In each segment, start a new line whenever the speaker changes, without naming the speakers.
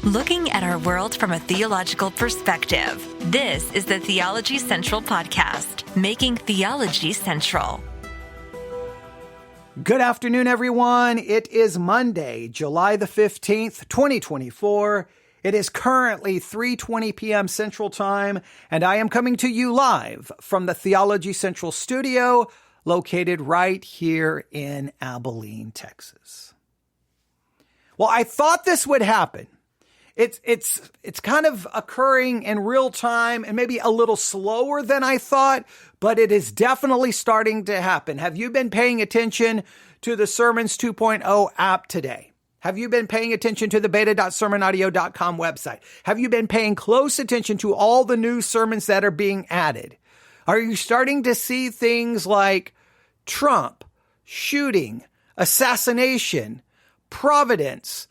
Looking at our world from a theological perspective. This is the Theology Central Podcast, making theology central.
Good afternoon, everyone. It is Monday, July the 15th, 2024. It is currently 3:20 p.m. Central Time, and I am coming to you live from the Theology Central studio, located right here in Abilene, Texas. Well, I thought this would happen. It's kind of occurring in real time and maybe a little slower than I thought, but it is definitely starting to happen. Have you been paying attention to the Sermons 2.0 app today? Have you been paying attention to the beta.sermonaudio.com website? Have you been paying close attention to all the new sermons that are being added? Are you starting to see things like Trump, shooting, assassination, providence?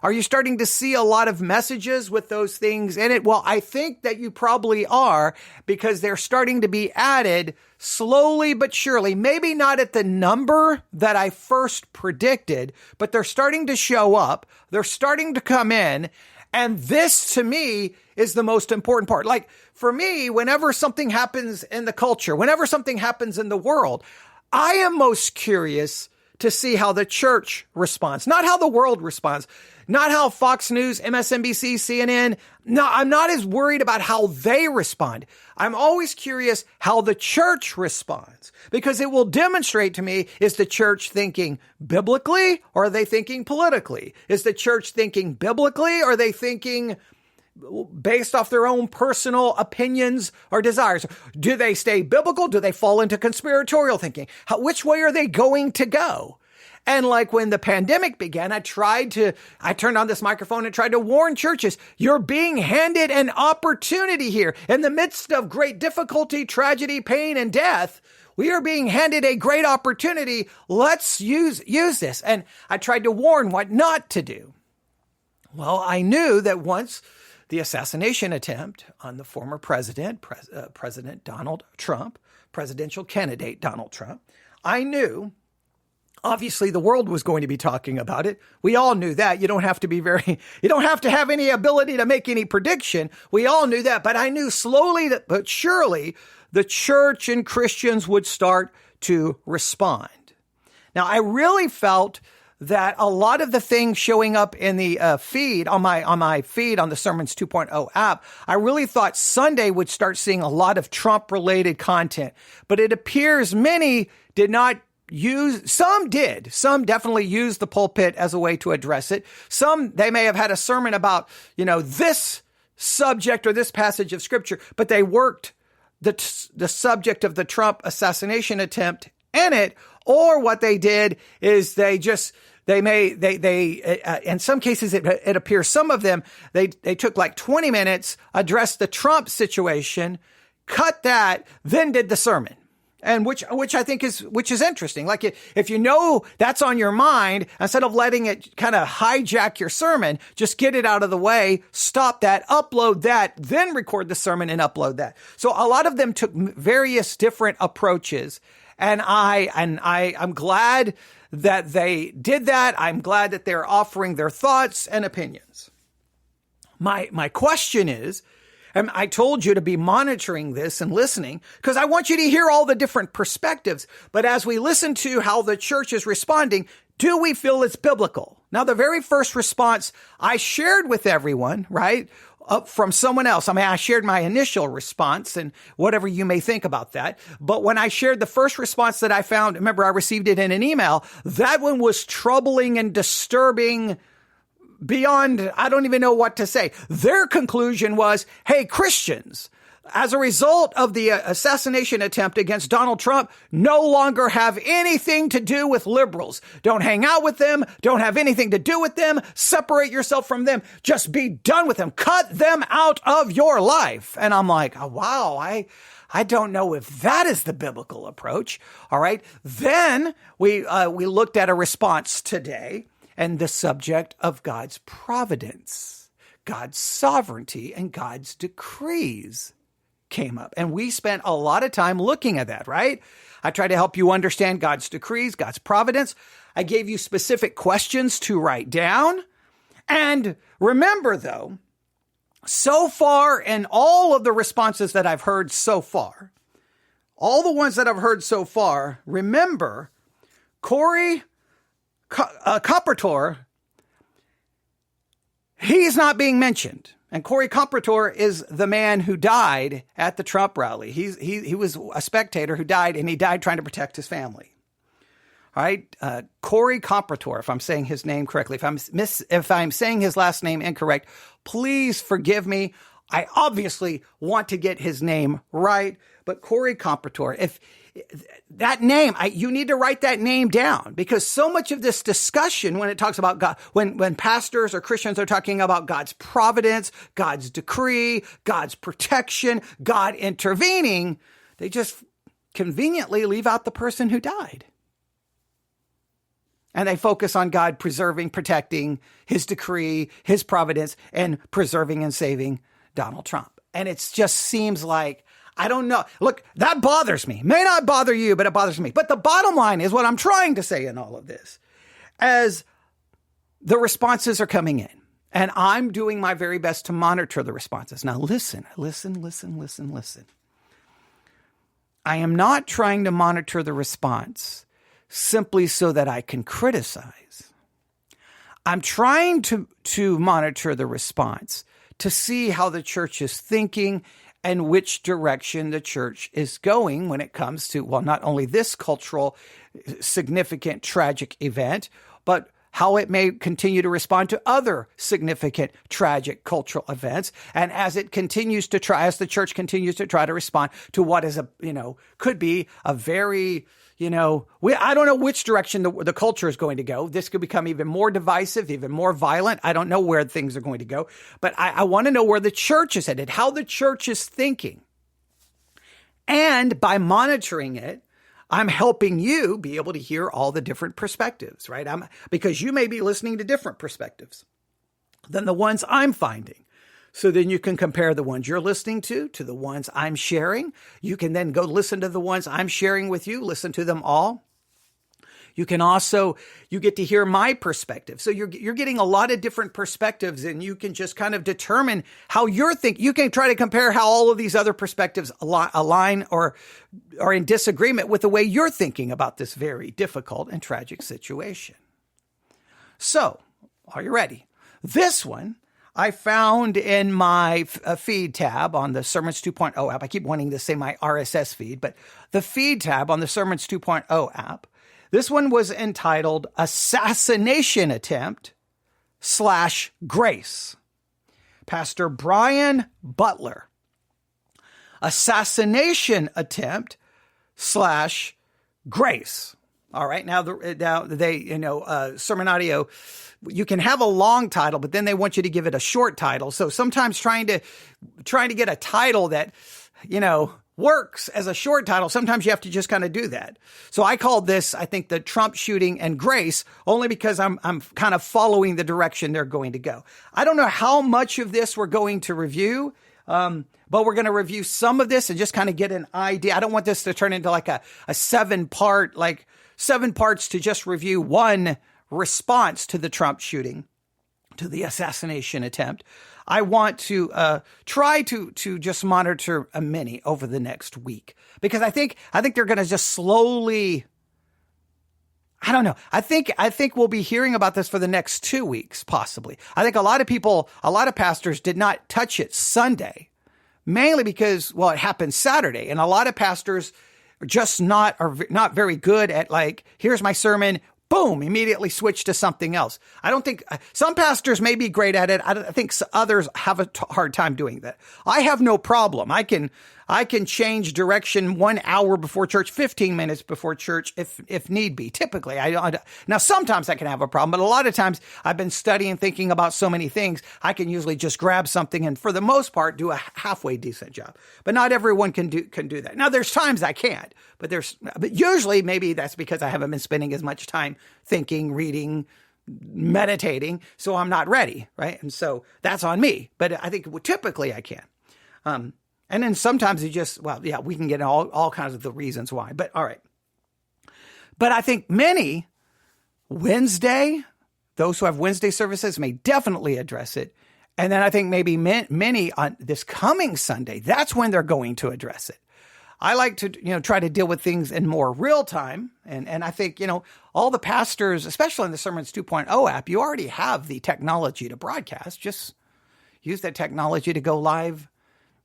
Are you starting to see a lot of messages with those things in it? Well, I think that you probably are, because they're starting to be added slowly but surely. Maybe not at the number that I first predicted, but they're starting to show up. They're starting to come in. And this, to me, is the most important part. Like, for me, whenever something happens in the culture, whenever something happens in the world, I am most curious to see how the church responds, not how the world responds, not how Fox News, MSNBC, CNN. No, I'm not as worried about how they respond. I'm always curious how the church responds, because it will demonstrate to me, is the church thinking biblically or are they thinking politically? Is the church thinking biblically or are they thinking based off their own personal opinions or desires? Do they stay biblical? Do they fall into conspiratorial thinking? Which way are they going to go? And like when the pandemic began, I turned on this microphone and tried to warn churches, you're being handed an opportunity here. In the midst of great difficulty, tragedy, pain, and death, we are being handed a great opportunity. Let's use this. And I tried to warn what not to do. Well, I knew that once the assassination attempt on the former President Donald Trump, presidential candidate Donald Trump, I knew, obviously, the world was going to be talking about it. We all knew that. You don't have to have any ability to make any prediction. We all knew that. But I knew slowly but surely the church and Christians would start to respond. Now, I really felt that a lot of the things showing up in the feed, on my feed on the Sermons 2.0 app, I really thought Sunday would start seeing a lot of Trump-related content. But it appears many did not use, some did. Some definitely used the pulpit as a way to address it. Some, they may have had a sermon about, this subject or this passage of Scripture, but they worked the subject of the Trump assassination attempt in it. Or what they did is in some cases, it appears some of them, they took like 20 minutes, addressed the Trump situation, cut that, then did the sermon. And which I think is interesting. Like, if you know that's on your mind, instead of letting it kind of hijack your sermon, just get it out of the way, stop that, upload that, then record the sermon and upload that. So a lot of them took various different approaches. And I'm glad that they did that. I'm glad that they're offering their thoughts and opinions. My question is, and I told you to be monitoring this and listening, because I want you to hear all the different perspectives. But as we listen to how the church is responding, do we feel it's biblical? Now, the very first response I shared with everyone, right, from someone else. I mean, I shared my initial response and whatever you may think about that. But when I shared the first response that I found, remember, I received it in an email. That one was troubling and disturbing beyond, I don't even know what to say. Their conclusion was, hey, Christians, as a result of the assassination attempt against Donald Trump, no longer have anything to do with liberals. Don't hang out with them. Don't have anything to do with them. Separate yourself from them. Just be done with them. Cut them out of your life. And I'm like, oh, wow, I don't know if that is the biblical approach. All right. Then we looked at a response today and the subject of God's providence, God's sovereignty, and God's decrees came up. And we spent a lot of time looking at that, right? I tried to help you understand God's decrees, God's providence. I gave you specific questions to write down. And remember, though, so far in all of the responses that I've heard so far, all the ones that I've heard so far, remember, Corey Comprator, he's not being mentioned. And Corey Comprator is the man who died at the Trump rally. He was a spectator who died, and he died trying to protect his family. All right, Corey Comprator, if I'm saying his name correctly, if I'm saying his last name incorrect, please forgive me. I obviously want to get his name right, but Corey Comprator, if that name, you need to write that name down, because so much of this discussion, when it talks about God, when pastors or Christians are talking about God's providence, God's decree, God's protection, God intervening, they just conveniently leave out the person who died. And they focus on God preserving, protecting, his decree, his providence, and preserving and saving Donald Trump. And it just seems like, I don't know. Look, that bothers me. May not bother you, but it bothers me. But the bottom line is what I'm trying to say in all of this. As the responses are coming in, and I'm doing my very best to monitor the responses. Now listen. I am not trying to monitor the response simply so that I can criticize. I'm trying to monitor the response to see how the church is thinking and which direction the church is going when it comes to, well, not only this cultural, significant, tragic event, but how it may continue to respond to other significant, tragic cultural events. And as the church continues to try to respond to what is could be a very, I don't know which direction the culture is going to go. This could become even more divisive, even more violent. I don't know where things are going to go, but I want to know where the church is headed, how the church is thinking. And by monitoring it, I'm helping you be able to hear all the different perspectives, right? Because you may be listening to different perspectives than the ones I'm finding. So then you can compare the ones you're listening to the ones I'm sharing. You can then go listen to the ones I'm sharing with you, listen to them all. You can also, you get to hear my perspective. So you're getting a lot of different perspectives, and you can just kind of determine how you're thinking. You can try to compare how all of these other perspectives align or are in disagreement with the way you're thinking about this very difficult and tragic situation. So, are you ready? This one I found in my feed tab on the Sermons 2.0 app. I keep wanting to say my RSS feed, but the feed tab on the Sermons 2.0 app. This one was entitled Assassination Attempt / Grace. Pastor Brian Butler. Assassination Attempt / Grace. All right. Now they, Sermon Audio, you can have a long title, but then they want you to give it a short title. So sometimes trying to get a title that, works as a short title, sometimes you have to just kind of do that. So I called this, I think, the Trump shooting and grace, only because I'm kind of following the direction they're going to go. I don't know how much of this we're going to review, but we're going to review some of this and just kind of get an idea. I don't want this to turn into like a 7-part, like 7 parts to just review one response to the Trump shooting, to the assassination attempt. I want to try to just monitor a many over the next week, because I think they're going to just slowly. I don't know. I think we'll be hearing about this for the next 2 weeks, possibly. I think a lot of pastors did not touch it Sunday, mainly because, well, it happened Saturday, and a lot of pastors are not very good at, like, here's my sermon. Boom, immediately switch to something else. I don't think some pastors may be great at it. I think others have a hard time doing that. I have no problem. I can change direction 1 hour before church, 15 minutes before church if need be. Typically, now sometimes I can have a problem, but a lot of times I've been studying, thinking about so many things, I can usually just grab something and for the most part do a halfway decent job. But not everyone can do that. Now there's times I can't, but usually maybe that's because I haven't been spending as much time thinking, reading, meditating, so I'm not ready, right? And so that's on me. But I think typically I can. And then sometimes we can get all kinds of the reasons why, but all right. But I think many Wednesday, those who have Wednesday services may definitely address it. And then I think maybe many on this coming Sunday, that's when they're going to address it. I like to, try to deal with things in more real time. And I think, all the pastors, especially in the Sermons 2.0 app, you already have the technology to broadcast. Just use that technology to go live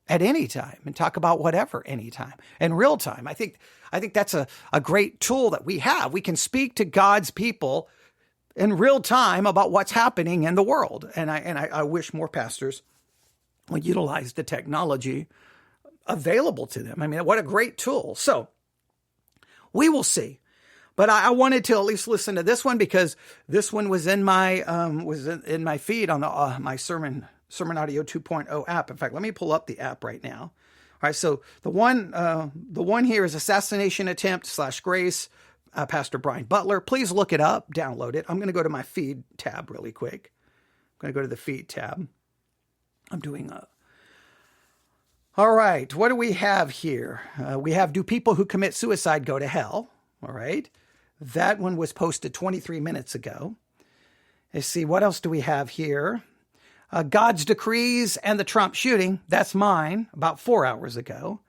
at any time and talk about whatever anytime in real time. I think that's a great tool that we have. We can speak to God's people in real time about what's happening in the world. And I wish more pastors would utilize the technology available to them. I mean, what a great tool. So we will see. But I wanted to at least listen to this one because this one was in my in my feed on the my Sermon Audio 2.0 app. In fact, let me pull up the app right now. All right, so the one here is Assassination Attempt / Grace, Pastor Brian Butler. Please look it up, download it. I'm going to go to my feed tab really quick. I'm going to go to the feed tab. I'm doing all right, what do we have here? We have, do people who commit suicide go to hell? All right. That one was posted 23 minutes ago. Let's see, what else do we have here? God's decrees and the Trump shooting. That's mine, about 4 hours ago.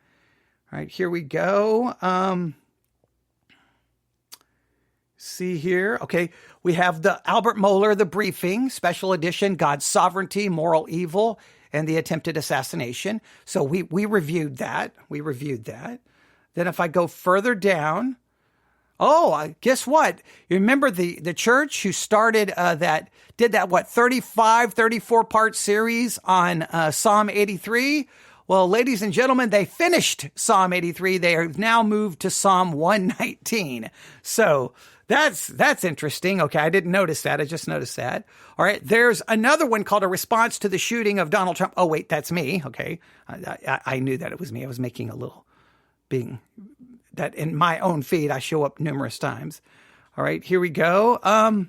All right, here we go. See here. Okay, we have the Albert Mohler, the briefing, special edition, God's sovereignty, moral evil, and the attempted assassination. So we reviewed that. Then if I go further down, guess what? You remember the church who started did that 34 part series on Psalm 83? Well, ladies and gentlemen, they finished Psalm 83. They have now moved to Psalm 119. So that's interesting. Okay, I didn't notice that. I just noticed that. All right, there's another one called A Response to the Shooting of Donald Trump. Oh, wait, that's me. Okay, I knew that it was me. I was making a little being that in my own feed, I show up numerous times. All right, here we go.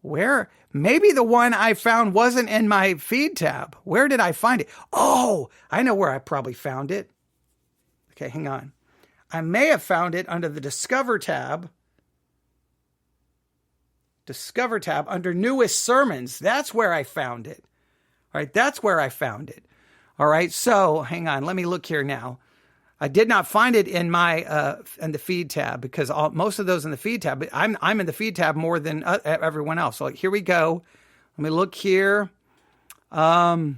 Where? Maybe the one I found wasn't in my feed tab. Where did I find it? Oh, I know where I probably found it. Okay, hang on. I may have found it under the Discover tab. Discover tab under Newest Sermons. That's where I found it. All right, that's where I found it. All right, so hang on. Let me look here now. I did not find it in my in the feed tab because most of those in the feed tab. But I'm in the feed tab more than everyone else. So here we go. Let me look here. Okay,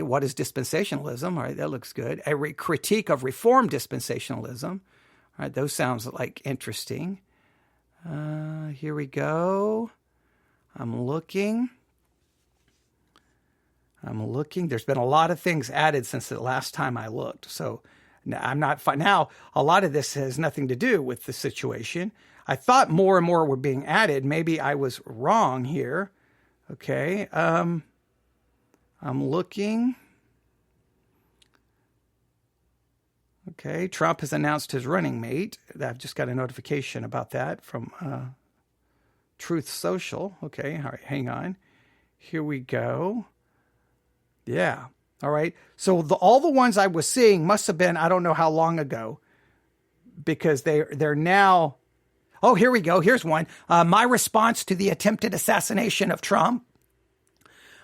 what is dispensationalism? All right, that looks good. A critique of reform dispensationalism. All right, those sounds like interesting. Here we go. I'm looking. There's been a lot of things added since the last time I looked. So I'm not now. A lot of this has nothing to do with the situation. I thought more and more were being added. Maybe I was wrong here. Okay. I'm looking. Okay. Trump has announced his running mate. I've just got a notification about that from Truth Social. Okay. All right. Hang on. Here we go. Yeah. All right. So all the ones I was seeing must have been, I don't know how long ago, because they're now. Oh, here we go. Here's one. My response to the attempted assassination of Trump.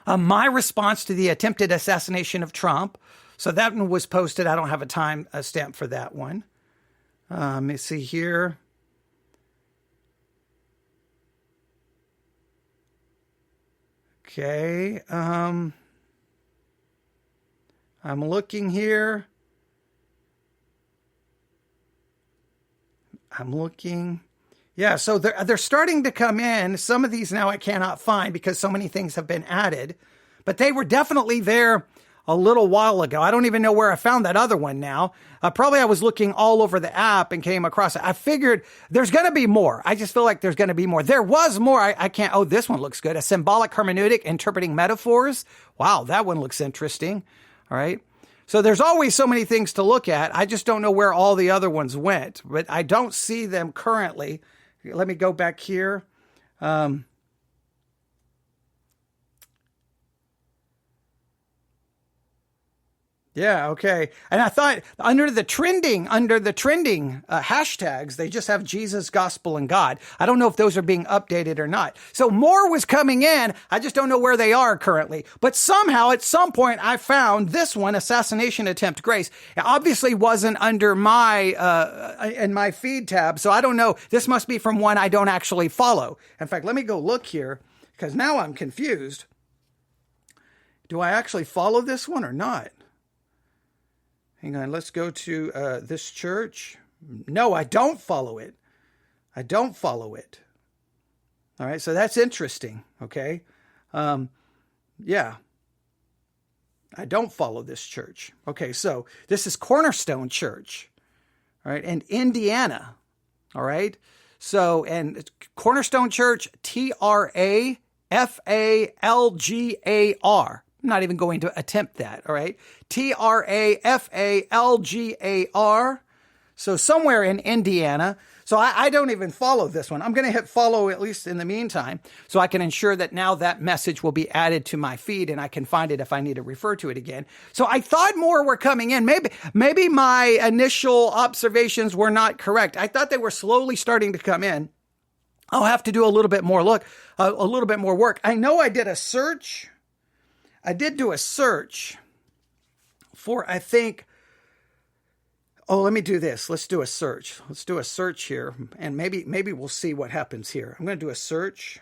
My response to the attempted assassination of Trump. So that one was posted. I don't have a time stamp for that one. Let me see here. Okay. I'm looking here. Yeah, so they're starting to come in. Some of these now I cannot find because so many things have been added. But they were definitely there a little while ago. I don't even know where I found that other one now. Probably I was looking all over the app and came across it. I figured there's going to be more. I just feel like there's going to be more. There was more. I can't. Oh, this one looks good. A symbolic hermeneutic, interpreting metaphors. Wow, that one looks interesting. All right. So there's always so many things to look at. I just don't know where all the other ones went, but I don't see them currently. Let me go back here. Yeah, okay. And I thought under the trending hashtags, they just have Jesus, gospel, and God. I don't know if those are being updated or not. So more was coming in. I just don't know where they are currently. But somehow at some point I found this one, assassination attempt grace. It obviously wasn't under in my feed tab. So I don't know. This must be from one I don't actually follow. In fact, let me go look here because now I'm confused. Do I actually follow this one or not? Hang on, let's go to this church. No, I don't follow it. I don't follow it. All right, so that's interesting, okay? Yeah. I don't follow this church. Okay, so this is Cornerstone Church, all right, in Indiana, all right? So, and Cornerstone Church, Trafalgar. I'm not even going to attempt that, all right? Trafalgar. So somewhere in Indiana. So I don't even follow this one. I'm going to hit follow at least in the meantime so I can ensure that now that message will be added to my feed and I can find it if I need to refer to it again. So I thought more were coming in. Maybe my initial observations were not correct. I thought they were slowly starting to come in. I'll have to do a little bit more a little bit more work. I know I did a search. I did do a search for, I think, let me do this. Let's do a search. Let's do a search here, and maybe we'll see what happens here. I'm going to do a search.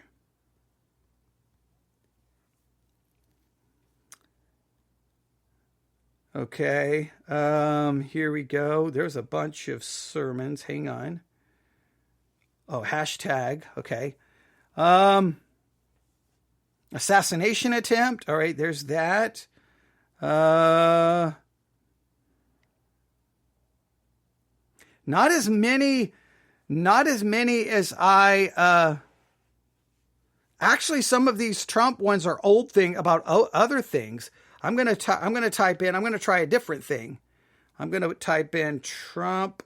Okay, here we go. There's a bunch of sermons. Hang on. Oh, hashtag. Okay. Assassination attempt. All right, there's that. Not as many as I, actually some of these Trump ones are old thing about other things. I'm going to type in, I'm going to try a different thing. I'm going to type in Trump.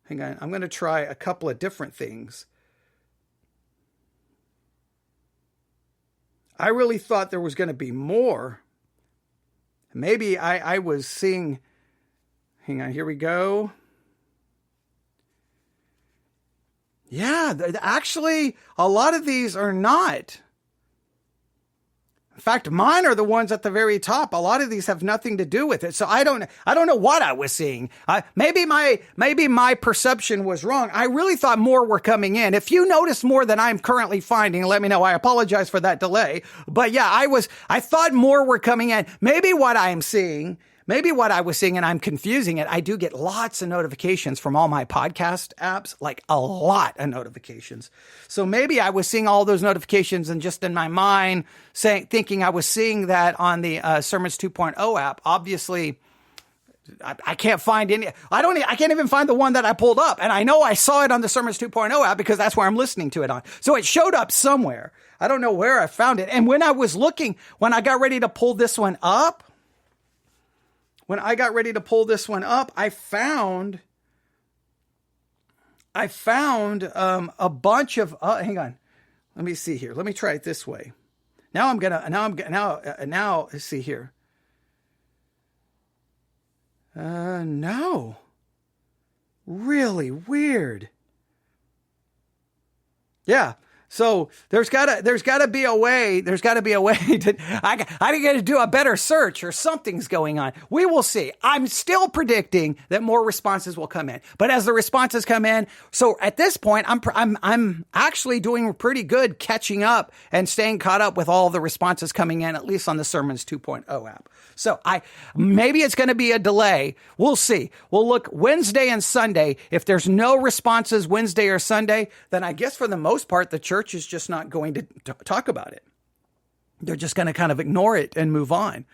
Hang on. I'm going to try a couple of different things. I really thought there was going to be more. Maybe I was seeing, hang on, here we go. Yeah, actually, a lot of these are not. In fact, mine are the ones at the very top. A lot of these have nothing to do with it. So I don't know what I was seeing. Maybe my perception was wrong. I really thought more were coming in. If you notice more than I'm currently finding, let me know. I apologize for that delay. But yeah, I thought more were coming in. Maybe what I was seeing, and I'm confusing it. I do get lots of notifications from all my podcast apps, like a lot of notifications. So maybe I was seeing all those notifications and just in my mind thinking I was seeing that on the Sermons 2.0 app. Obviously, I can't find any. I can't even find the one that I pulled up. And I know I saw it on the Sermons 2.0 app because that's where I'm listening to it on. So it showed up somewhere. I don't know where I found it. And when I got ready to pull this one up, I found a bunch of, hang on. Let me see here. Let me try it this way. Now let's see here. No. Really weird. Yeah. So there's gotta be a way to, I got to do a better search or something's going on. We will see. I'm still predicting that more responses will come in, but as the responses come in, so at this point, I'm actually doing pretty good catching up and staying caught up with all the responses coming in, at least on the Sermons 2.0 app. So maybe it's going to be a delay. We'll see. We'll look Wednesday and Sunday. If there's no responses Wednesday or Sunday, then I guess for the most part, the church is just not going to talk about it. They're just going to kind of ignore it and move on,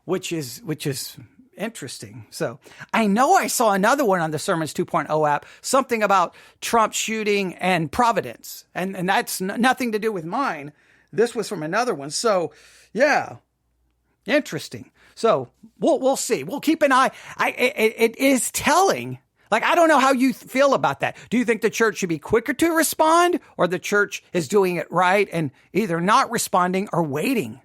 which is interesting. So I know I saw another one on the Sermons 2.0 app, something about Trump shooting and Providence. And that's nothing to do with mine. This was from another one. So yeah, interesting. So we'll see. We'll keep an eye. It is telling. Like, I don't know how you feel about that. Do you think the church should be quicker to respond, or the church is doing it right and either not responding or waiting?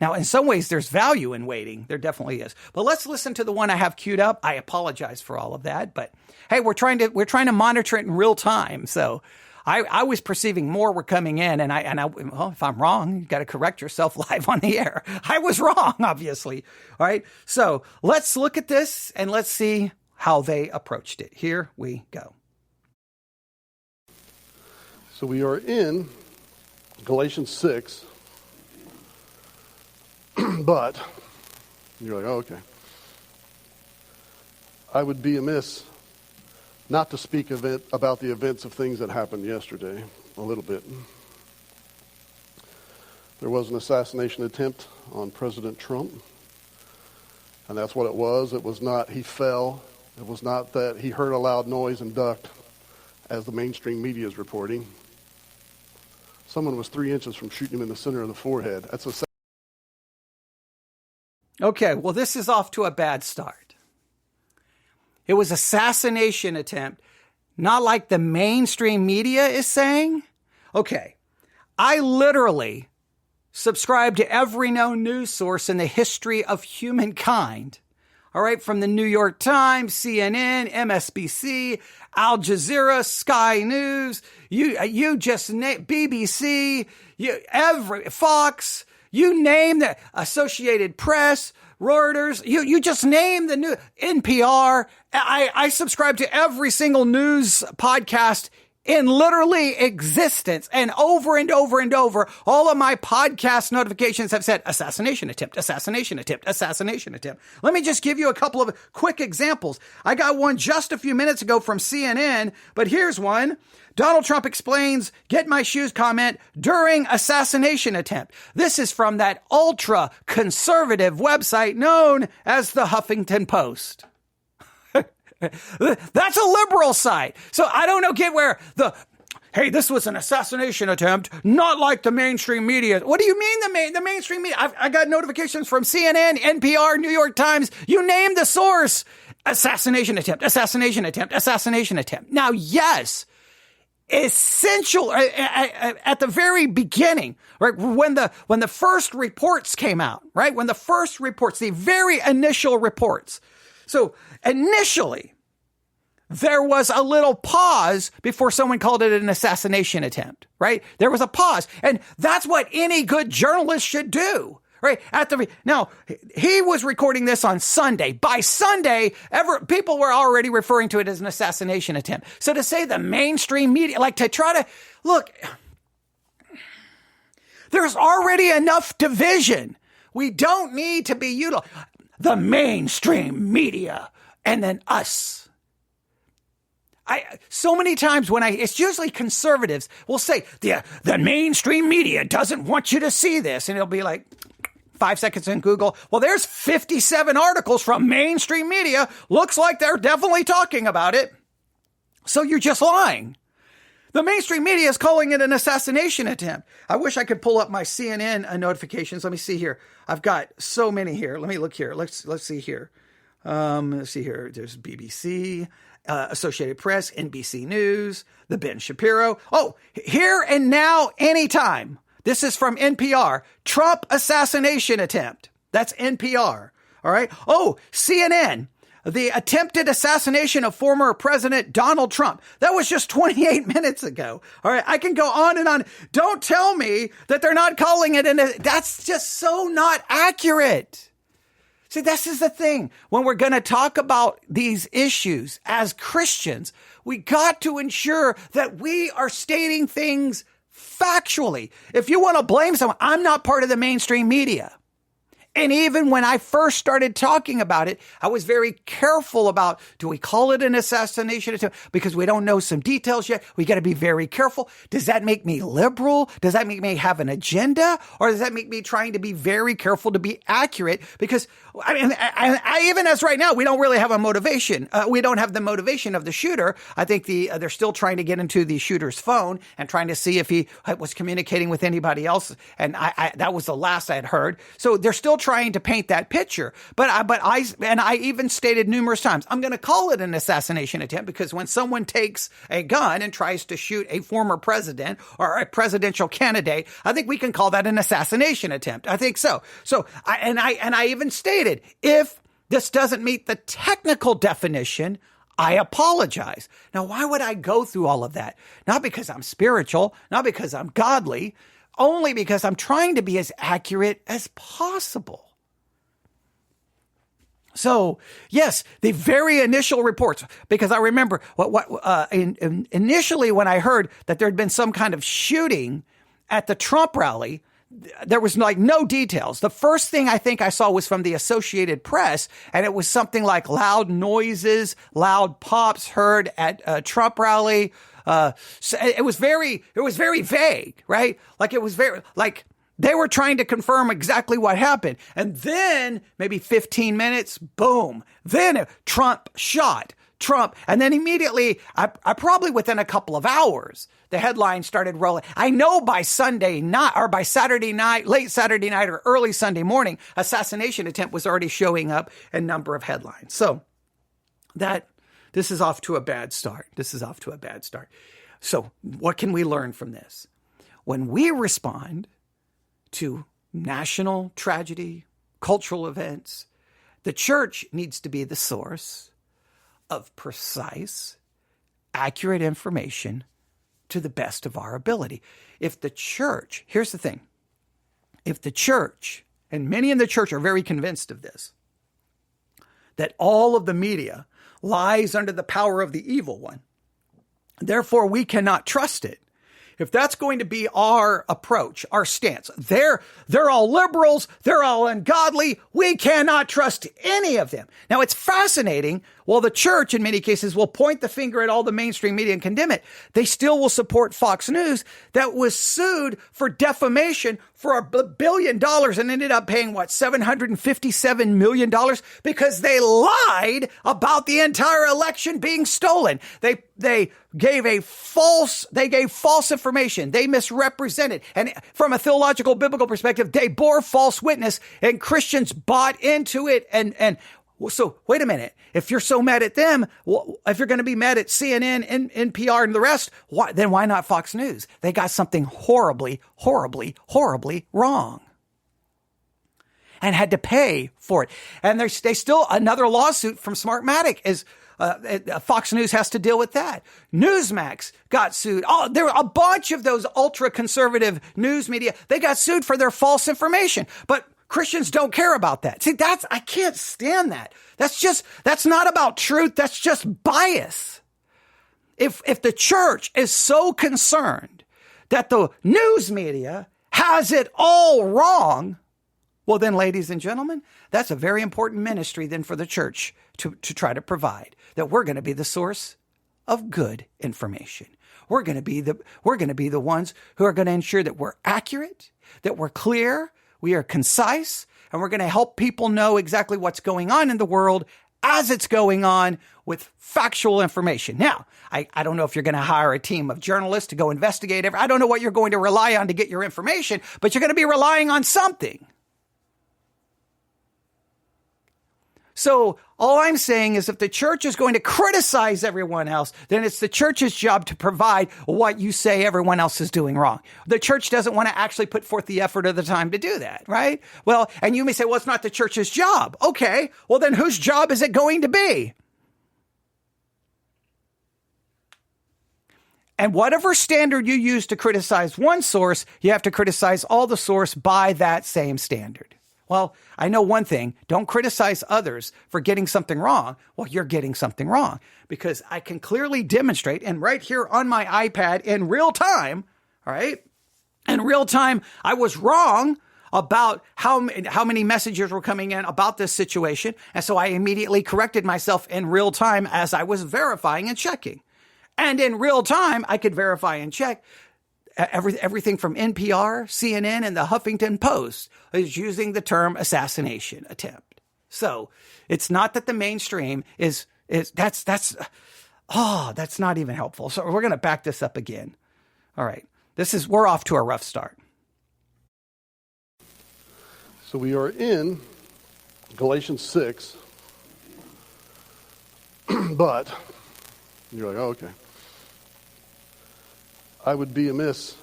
Now, in some ways, there's value in waiting. There definitely is. But let's listen to the one I have queued up. I apologize for all of that, but hey, we're trying to monitor it in real time. So I was perceiving more were coming in, and well, if I'm wrong, you got to correct yourself live on the air. I was wrong, obviously. All right. So let's look at this and let's see how they approached it. Here we go.
So we are in Galatians 6. But you're like, oh, okay. I would be amiss not to speak about the events of things that happened yesterday a little bit. There was an assassination attempt on President Trump, and that's what it was. It was not he fell. It was not that he heard a loud noise and ducked, as the mainstream media is reporting. Someone was 3 inches from shooting him in the center of the forehead. That's a
Okay, well, this is off to a bad start. It was assassination attempt, not like the mainstream media is saying. Okay, I literally subscribe to every known news source in the history of humankind. All right, from the New York Times, CNN, MSNBC, Al Jazeera, Sky News, you just name BBC, Fox. You name the Associated Press, Reuters, you just name the new NPR. I subscribe to every single news podcast in literally existence. And over and over and over, all of my podcast notifications have said assassination attempt, assassination attempt, assassination attempt. Let me just give you a couple of quick examples. I got one just a few minutes ago from CNN, but here's one. Donald Trump explains, get my shoes comment during assassination attempt. This is from that ultra conservative website known as the Huffington Post. That's a liberal site. So I don't get where hey, this was an assassination attempt, not like the mainstream media. What do you mean the mainstream media? I got notifications from CNN, NPR, New York Times. You name the source. Assassination attempt, assassination attempt, assassination attempt. Now, yes, essential at the very beginning, right? When the first reports came out, right? When the first reports, the very initial reports. So initially, there was a little pause before someone called it an assassination attempt, right? There was a pause. And that's what any good journalist should do, right? Now, he was recording this on Sunday. By Sunday, people were already referring to it as an assassination attempt. So to say the mainstream media, like to try to, look, there's already enough division. We don't need to be the mainstream media and then us. So many times it's usually conservatives will say, the mainstream media doesn't want you to see this. And it'll be like 5 seconds in Google. Well, there's 57 articles from mainstream media. Looks like they're definitely talking about it. So you're just lying. The mainstream media is calling it an assassination attempt. I wish I could pull up my CNN notifications. Let me see here. I've got so many here. Let me look here. Let's see here. Let's see here. There's BBC, Associated Press, NBC News, the Ben Shapiro. Oh, here and now, anytime. This is from NPR. Trump assassination attempt. That's NPR. All right. Oh, CNN. The attempted assassination of former President Donald Trump. That was just 28 minutes ago. All right. I can go on and on. Don't tell me that they're not calling it that's just so not accurate. See, this is the thing. When we're going to talk about these issues as Christians, we got to ensure that we are stating things factually. If you want to blame someone, I'm not part of the mainstream media. And even when I first started talking about it, I was very careful about, do we call it an assassination attempt? Because we don't know some details yet. We got to be very careful. Does that make me liberal? Does that make me have an agenda? Or does that make me trying to be very careful to be accurate? Because, I mean, I even as right now, we don't really have a motivation. We don't have the motivation of the shooter. I think they're still trying to get into the shooter's phone and trying to see if he was communicating with anybody else. And that was the last I had heard. So they're still trying to paint that picture. But I even stated numerous times, I'm going to call it an assassination attempt because when someone takes a gun and tries to shoot a former president or a presidential candidate, I think we can call that an assassination attempt. I think so. So I even stated, if this doesn't meet the technical definition, I apologize. Now, why would I go through all of that? Not because I'm spiritual, not because I'm godly, only because I'm trying to be as accurate as possible. So, yes, the very initial reports, because I remember initially when I heard that there had been some kind of shooting at the Trump rally, there was like no details. The first thing I think I saw was from the Associated Press, and it was something like loud noises, loud pops heard at a Trump rally. So it was very vague, right? Like it was like they were trying to confirm exactly what happened. And then maybe 15 minutes, boom. Then Trump shot. And then immediately, I probably within a couple of hours, the headlines started rolling. I know by Sunday night or by Saturday night, late Saturday night or early Sunday morning, assassination attempt was already showing up in a number of headlines. So this is off to a bad start. So what can we learn from this? When we respond to national tragedy, cultural events, the church needs to be the source of precise, accurate information to the best of our ability. If the church, here's the thing, if the church, and many in the church are very convinced of this, that all of the media lies under the power of the evil one, therefore we cannot trust it. If that's going to be our approach, our stance, they're all liberals, they're all ungodly, we cannot trust any of them. Now, it's fascinating. While the church, in many cases, will point the finger at all the mainstream media and condemn it, they still will support Fox News that was sued for defamation for $1 billion and ended up paying, $757 million because they lied about the entire election being stolen. They gave false information. They misrepresented. And from a theological, biblical perspective, they bore false witness and Christians bought into it. And so wait a minute. If you're so mad at them, if you're going to be mad at CNN and NPR and the rest, then why not Fox News? They got something horribly, horribly, horribly wrong and had to pay for it. And there's still another lawsuit from Smartmatic is Fox News has to deal with that. Newsmax got sued. Oh, there were a bunch of those ultra-conservative news media. They got sued for their false information. But Christians don't care about that. See, I can't stand that. That's not about truth. That's just bias. If the church is so concerned that the news media has it all wrong, well then, ladies and gentlemen, that's a very important ministry then for the church to try to provide, that we're going to be the source of good information. We're going to be the ones who are going to ensure that we're accurate, that we're clear, we are concise, and we're going to help people know exactly what's going on in the world as it's going on with factual information. Now, I don't know if you're going to hire a team of journalists to go investigate I don't know what you're going to rely on to get your information, but you're going to be relying on something. So all I'm saying is if the church is going to criticize everyone else, then it's the church's job to provide what you say everyone else is doing wrong. The church doesn't want to actually put forth the effort or the time to do that, right? Well, and you may say, well, it's not the church's job. Okay, well then whose job is it going to be? And whatever standard you use to criticize one source, you have to criticize all the source by that same standard. Well, I know one thing, don't criticize others for getting something wrong. Well, you're getting something wrong because I can clearly demonstrate, and right here on my iPad in real time, all right? In real time, I was wrong about how many messages were coming in about this situation. And so I immediately corrected myself in real time as I was verifying and checking. And in real time, I could verify and check. Everything from NPR, CNN, and the Huffington Post is using the term assassination attempt. So it's not that the mainstream that's not even helpful. So we're going to back this up again. All right. We're off to a rough start.
So we are in Galatians 6, but you're like, oh, okay. I would be amiss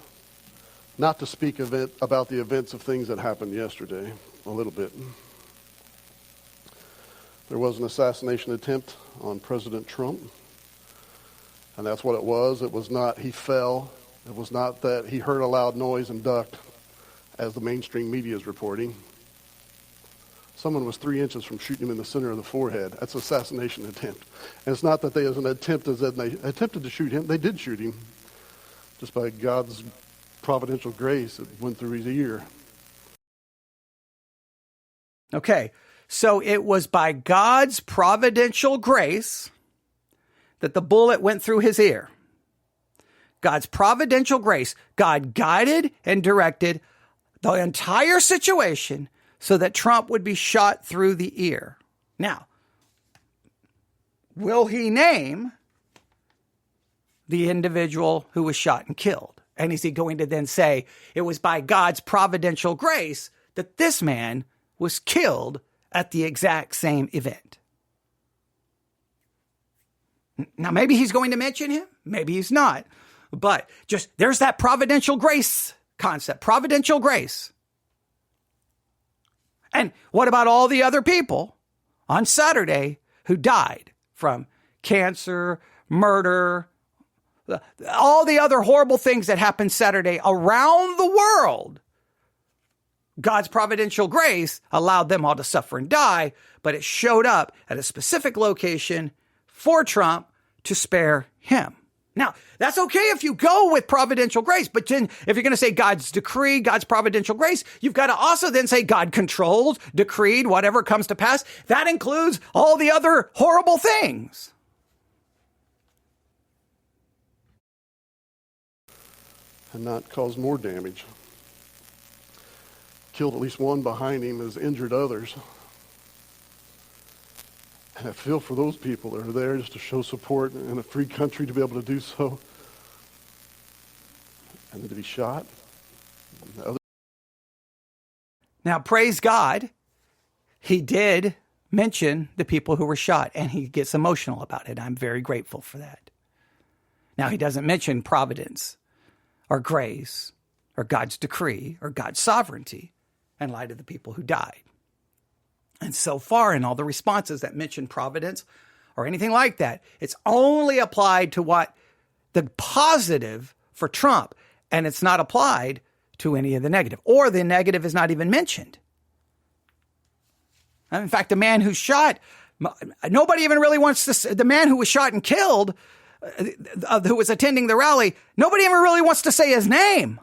not to speak about the events of things that happened yesterday a little bit. There was an assassination attempt on President Trump, and that's what it was. It was not he fell. It was not that he heard a loud noise and ducked, as the mainstream media is reporting. Someone was 3 inches from shooting him in the center of the forehead. That's an assassination attempt. And it's not that they, as an attempt, as in they attempted to shoot him. They did shoot him. Just by God's providential grace, it went through his ear.
Okay, so it was by God's providential grace that the bullet went through his ear. God's providential grace. God guided and directed the entire situation so that Trump would be shot through the ear. Now, will he name the individual who was shot and killed? And is he going to then say it was by God's providential grace that this man was killed at the exact same event? Now, maybe he's going to mention him. Maybe he's not. But just there's that providential grace concept, providential grace. And what about all the other people on Saturday who died from cancer, murder, all the other horrible things that happened Saturday around the world? God's providential grace allowed them all to suffer and die, but it showed up at a specific location for Trump to spare him. Now, that's okay if you go with providential grace, but then if you're going to say God's decree, God's providential grace, you've got to also then say God controlled, decreed, whatever comes to pass. That includes all the other horrible things.
And not cause more damage. Killed at least one behind him, has injured others. And I feel for those people that are there just to show support in a free country to be able to do so. And then to be shot.
Now, praise God, he did mention the people who were shot, and he gets emotional about it. I'm very grateful for that. Now, he doesn't mention providence or grace or God's decree or God's sovereignty in light of the people who died. And so far in all the responses that mention providence or anything like that, it's only applied to what the positive for Trump, and it's not applied to any of the negative, or the negative is not even mentioned. In fact, the man who shot, nobody even really wants to, the man who was shot and killed, who was attending the rally, nobody even really wants to say his name.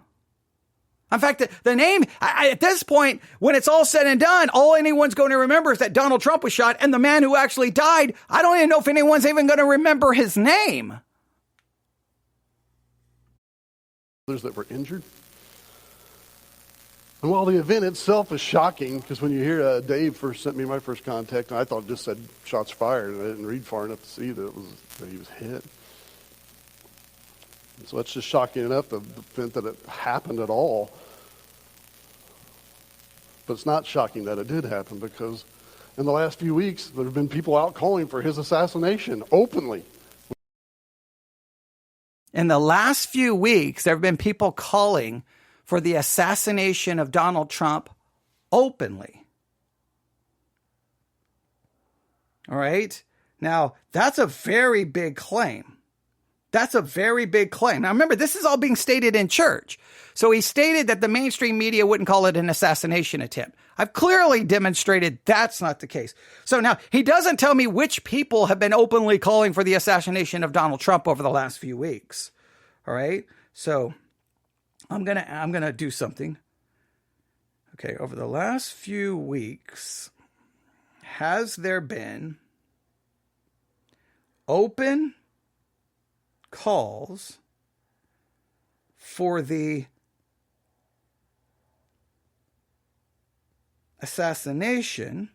In fact, the name, at this point, when it's all said and done, all anyone's going to remember is that Donald Trump was shot, and the man who actually died, I don't even know if anyone's even going to remember his name.
Others that were injured. And while the event itself is shocking, because when you hear Dave first sent me my first contact, and I thought it just said shots fired, and I didn't read far enough to see that he was hit. And so it's just shocking enough, the event that it happened at all. But it's not shocking that it did happen, because in the last few weeks, there have been people out calling for his assassination openly.
In the last few weeks, there have been people calling for the assassination of Donald Trump openly. All right? Now, that's a very big claim. That's a very big claim. Now, remember, this is all being stated in church. So he stated that the mainstream media wouldn't call it an assassination attempt. I've clearly demonstrated that's not the case. So now he doesn't tell me which people have been openly calling for the assassination of Donald Trump over the last few weeks. All right. So I'm going to do something. Okay. Over the last few weeks, has there been open calls for the assassination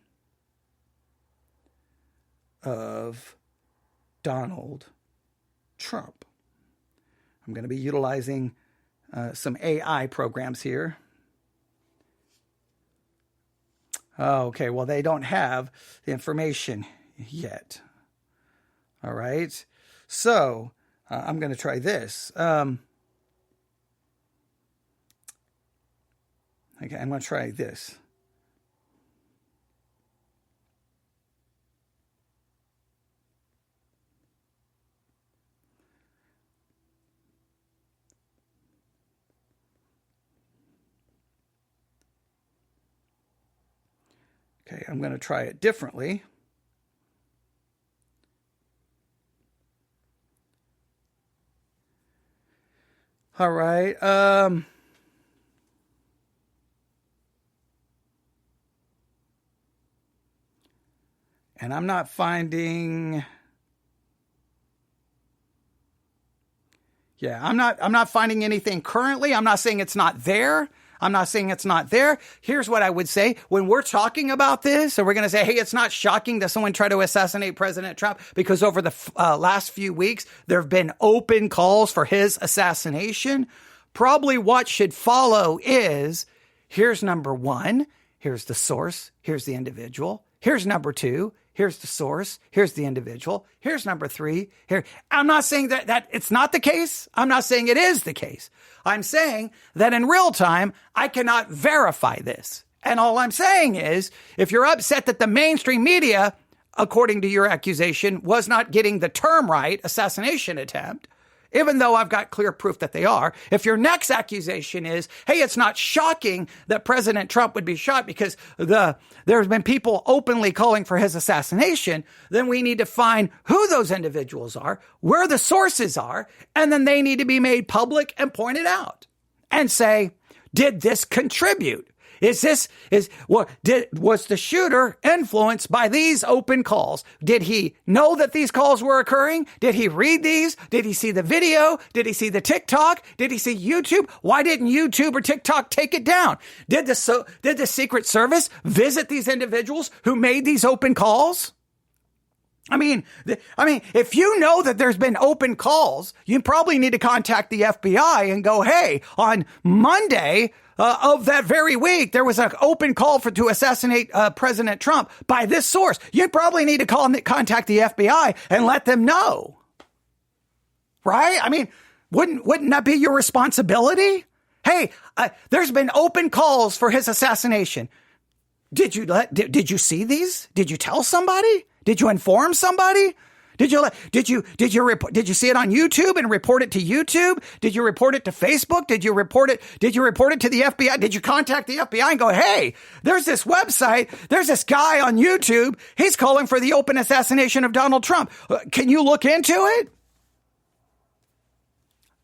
of Donald Trump? I'm going to be utilizing some AI programs here. Okay, well, they don't have the information yet. All right. So I'm going to try this. Okay, I'm going to try this. Okay, I'm going to try it differently. All right. And I'm not finding. Yeah, I'm not finding anything currently. I'm not saying it's not there. I'm not saying it's not there. Here's what I would say. When we're talking about this, and we're going to say, hey, it's not shocking that someone tried to assassinate President Trump, because over the last few weeks, there have been open calls for his assassination. Probably what should follow is, here's number one, here's the source, here's the individual. Here's number two, here's the source, here's the individual. Here's number three, here. I'm not saying that it's not the case. I'm not saying it is the case. I'm saying that in real time, I cannot verify this. And all I'm saying is, if you're upset that the mainstream media, according to your accusation, was not getting the term right, assassination attempt, even though I've got clear proof that they are, if your next accusation is, hey, it's not shocking that President Trump would be shot because there's been people openly calling for his assassination, then we need to find who those individuals are, where the sources are, and then they need to be made public and pointed out and say, did this contribute? Was the shooter influenced by these open calls? Did he know that these calls were occurring? Did he read these? Did he see the video? Did he see the TikTok? Did he see YouTube? Why didn't YouTube or TikTok take it down? Did the Secret Service visit these individuals who made these open calls? I mean, if you know that there's been open calls, you probably need to contact the FBI and go, hey, on Monday of that very week, there was an open call to assassinate President Trump by this source. You probably need to contact the FBI and let them know. Right? I mean, wouldn't that be your responsibility? Hey, there's been open calls for his assassination. Did you see these? Did you tell somebody? Did you inform somebody? Did you see it on YouTube and report it to YouTube? Did you report it to Facebook? Did you report it to the FBI? Did you contact the FBI and go, hey, there's this website, there's this guy on YouTube, he's calling for the open assassination of Donald Trump. Can you look into it?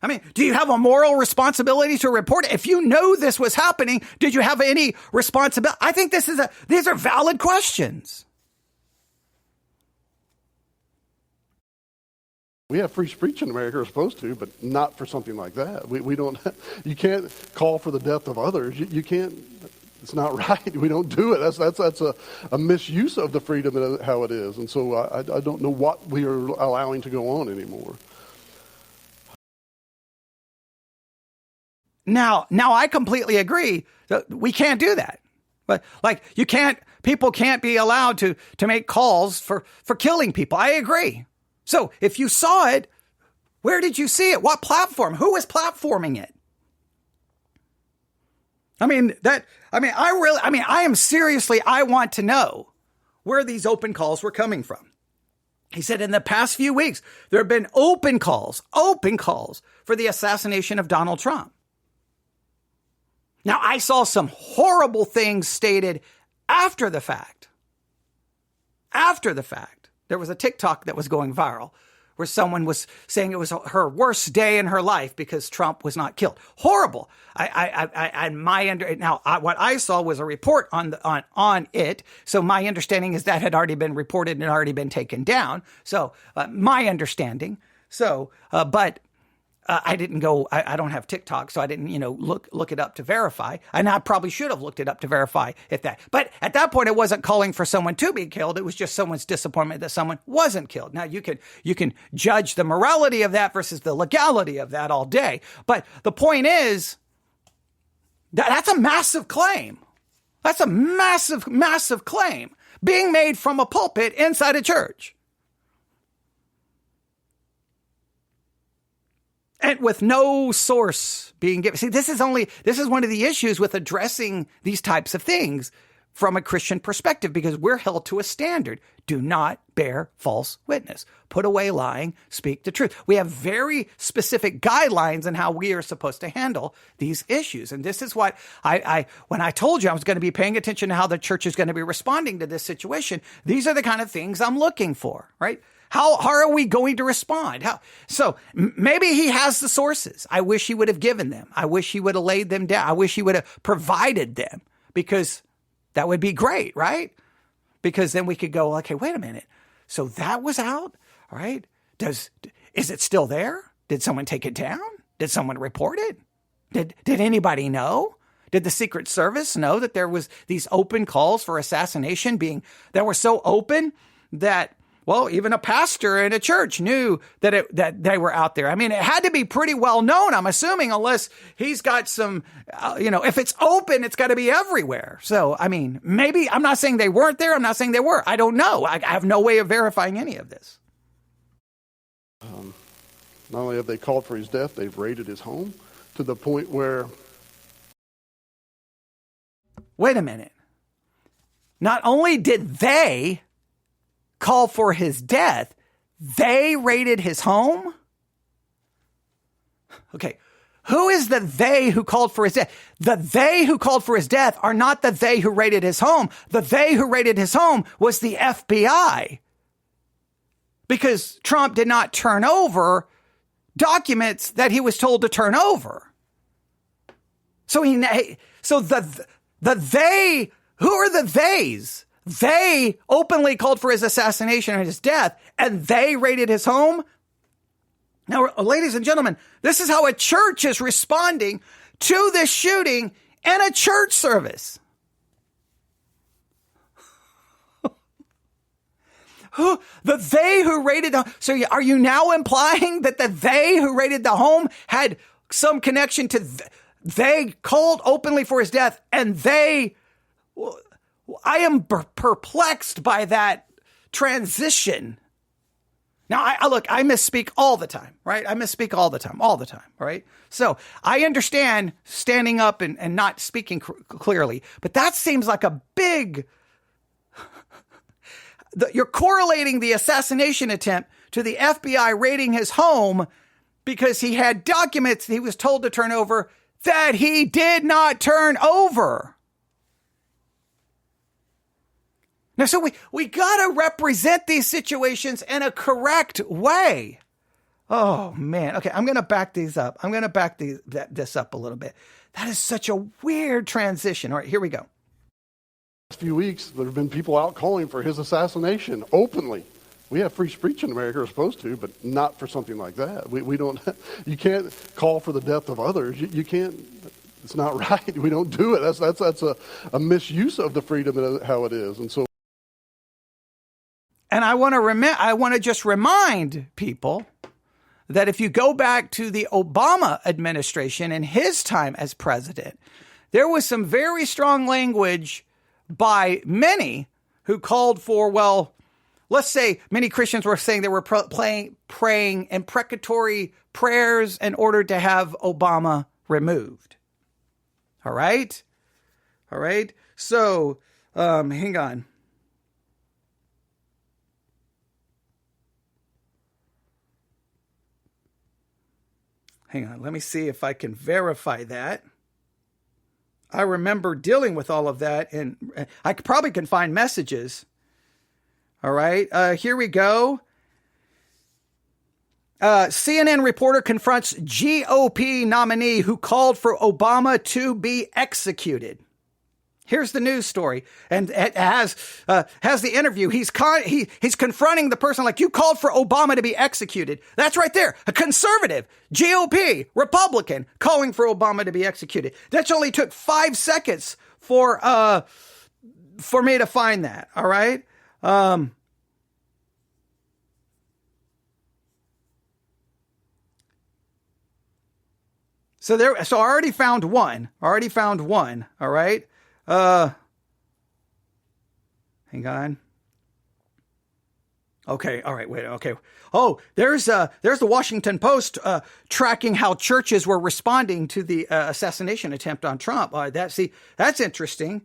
I mean, do you have a moral responsibility to report it? If you know this was happening, did you have any responsibility? I think these are valid questions.
We have free speech in America, we're supposed to, but not for something like that. We don't, you can't call for the death of others. You can't, it's not right. We don't do it. That's a misuse of the freedom and how it is. And so I don't know what we are allowing to go on anymore.
Now I completely agree that we can't do that. But people can't be allowed to make calls for killing people. I agree. So if you saw it, where did you see it? What platform? Who was platforming it? I want to know where these open calls were coming from. He said in the past few weeks, there have been open calls for the assassination of Donald Trump. Now, I saw some horrible things stated after the fact. After the fact. There was a TikTok that was going viral where someone was saying it was her worst day in her life because Trump was not killed. Horrible. What I saw was a report on it. So my understanding is that had already been reported and already been taken down. So my understanding. So, but I didn't go, I don't have TikTok, so I didn't, look it up to verify. And I probably should have looked it up to verify but at that point, it wasn't calling for someone to be killed. It was just someone's disappointment that someone wasn't killed. Now you can judge the morality of that versus the legality of that all day. But the point is that's a massive claim. That's a massive, massive claim being made from a pulpit inside a church. And with no source being given. See, this is one of the issues with addressing these types of things from a Christian perspective, because we're held to a standard. Do not bear false witness. Put away lying, speak the truth. We have very specific guidelines on how we are supposed to handle these issues. And this is what when I told you I was going to be paying attention to how the church is going to be responding to this situation, these are the kind of things I'm looking for, right? How are we going to respond? So maybe he has the sources. I wish he would have given them. I wish he would have laid them down. I wish he would have provided them, because that would be great, right? Because then we could go, okay, wait a minute. So that was out, all right? Is it still there? Did someone take it down? Did someone report it? Did anybody know? Did the Secret Service know that there was these open calls for assassination that were so open that, well, even a pastor in a church knew that they were out there? I mean, it had to be pretty well known, I'm assuming, unless he's got some, if it's open, it's got to be everywhere. So, I mean, maybe, I'm not saying they weren't there. I'm not saying they were. I don't know. I have no way of verifying any of this.
Not only have they called for his death, they've raided his home to the point where...
Wait a minute. Not only did they call for his death, they raided his home? Okay, who is the they who called for his death? The they who called for his death are not the they who raided his home. The they who raided his home was the FBI. Because Trump did not turn over documents that he was told to turn over. So the they, who are the theys? They openly called for his assassination and his death, and they raided his home. Now, ladies and gentlemen, this is how a church is responding to this shooting in a church service. They who raided the home. So are you now implying that the they who raided the home had some connection to they called openly for his death, and they... I am perplexed by that transition. Now, I misspeak all the time, right? I misspeak all the time, right? So I understand standing up and not speaking clearly, but that seems like a big... You're correlating the assassination attempt to the FBI raiding his home because he had documents he was told to turn over that he did not turn over. Now, so we got to represent these situations in a correct way. Oh, man. Okay, I'm going to back these up. I'm going to back this up a little bit. That is such a weird transition. All right, here we go.
Last few weeks, there have been people out calling for his assassination openly. We have free speech in America, we're supposed to, but not for something like that. We don't. You can't call for the death of others. You can't. It's not right. We don't do it. That's a misuse of the freedom and how it is. And so.
And I want to just remind people that if you go back to the Obama administration and his time as president, there was some very strong language by many who called for, well, let's say many Christians were saying they were praying imprecatory prayers in order to have Obama removed. All right? So, hang on. Let me see if I can verify that. I remember dealing with all of that, and I probably can find messages. All right, here we go. CNN reporter confronts GOP nominee who called for Obama to be executed. Here's the news story, and it has the interview. He's confronting the person like, you called for Obama to be executed. That's right there. A conservative, GOP, Republican, calling for Obama to be executed. That only took 5 seconds for me to find that. All right. So I already found one. All right. Hang on. Okay. All right. Wait. Okay. Oh, there's the Washington Post tracking how churches were responding to the assassination attempt on Trump. That's interesting.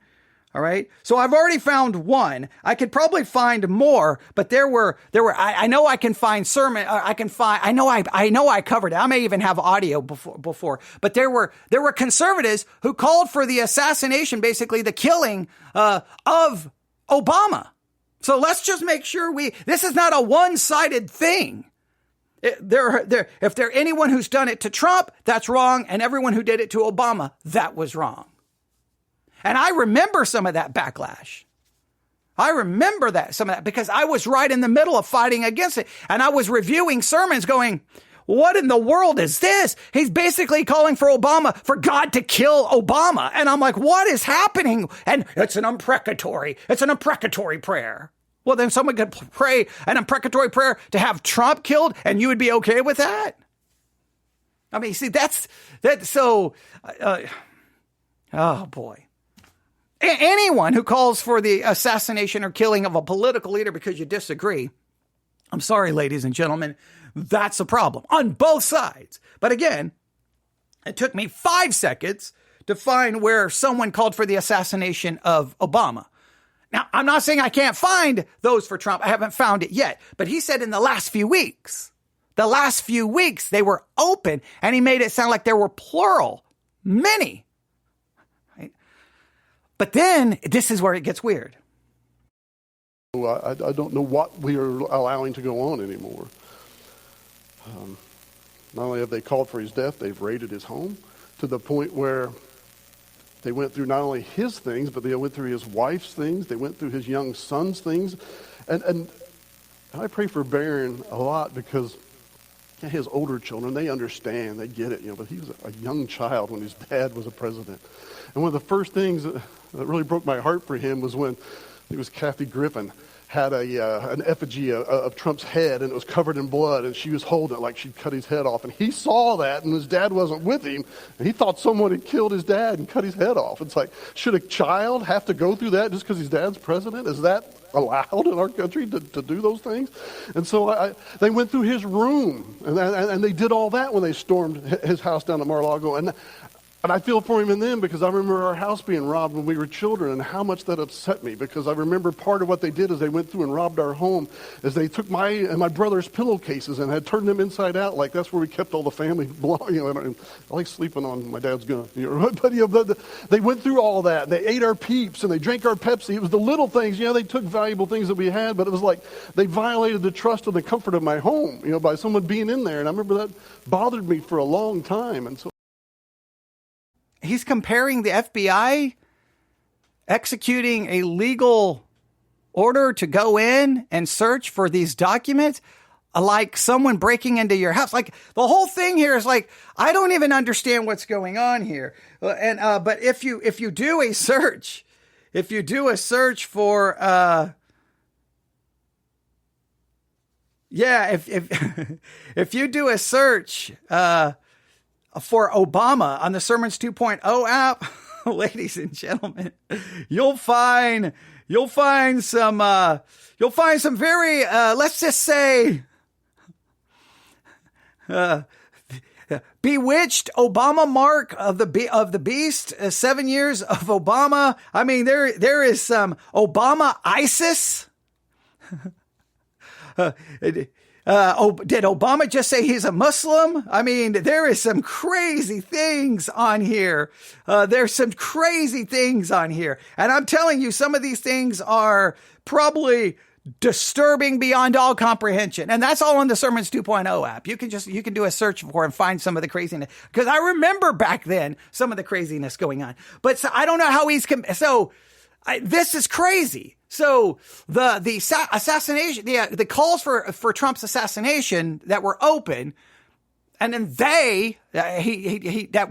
All right. So I've already found one. I could probably find more, but there were. I know I can find sermon. I know I covered it. I may even have audio before. But there were conservatives who called for the assassination, basically the killing of Obama. So let's just make sure this is not a one-sided thing. If there anyone who's done it to Trump, that's wrong. And everyone who did it to Obama, that was wrong. And I remember some of that backlash. I remember some of that because I was right in the middle of fighting against it. And I was reviewing sermons going, what in the world is this? He's basically calling for God to kill Obama. And I'm like, what is happening? And it's an imprecatory prayer. Well, then someone could pray an imprecatory prayer to have Trump killed and you would be okay with that? I mean, see, oh boy. Anyone who calls for the assassination or killing of a political leader because you disagree, I'm sorry, ladies and gentlemen, that's a problem on both sides. But again, it took me 5 seconds to find where someone called for the assassination of Obama. Now, I'm not saying I can't find those for Trump. I haven't found it yet. But he said in the last few weeks, they were open, and he made it sound like there were plural, many. Right? But then this is where it gets weird.
I don't know what we are allowing to go on anymore. Not only have they called for his death, they've raided his home to the point where they went through not only his things, but they went through his wife's things. They went through his young son's things. And I pray for Barron a lot because his older children, they understand, they get it, but he was a young child when his dad was a president. And one of the first things that really broke my heart for him was when it was Kathy Griffin had an effigy of Trump's head, and it was covered in blood, and she was holding it like she'd cut his head off. And he saw that, and his dad wasn't with him, and he thought someone had killed his dad and cut his head off. It's like, should a child have to go through that just because his dad's president? Is that allowed in our country to do those things? And so they went through his room, and they did all that when they stormed his house down at Mar-a-Lago. And I feel for him and them because I remember our house being robbed when we were children and how much that upset me, because I remember part of what they did is they went through and robbed our home is they took my and my brother's pillowcases and had turned them inside out. Like that's where we kept all the family belongings. I like sleeping on my dad's gun. But they went through all that. They ate our Peeps and they drank our Pepsi. It was the little things. They took valuable things that we had, but it was like they violated the trust and the comfort of my home, by someone being in there. And I remember that bothered me for a long time. And so
he's comparing the FBI executing a legal order to go in and search for these documents like someone breaking into your house. Like the whole thing here is like, I don't even understand what's going on here. But if you do a search, for, if you do a search, for Obama on the Sermons 2.0 app, ladies and gentlemen, you'll find some very, let's just say, bewitched Obama mark of the beast, 7 years of Obama. I mean, there is some Obama ISIS. Did Obama just say he's a Muslim? I mean, there is some crazy things on here. There's some crazy things on here. And I'm telling you, some of these things are probably disturbing beyond all comprehension. And that's all on the Sermons 2.0 app. You can do a search for and find some of the craziness. Because I remember back then some of the craziness going on. But so I don't know how this is crazy. So the assassination, the calls for Trump's assassination that were open, and then that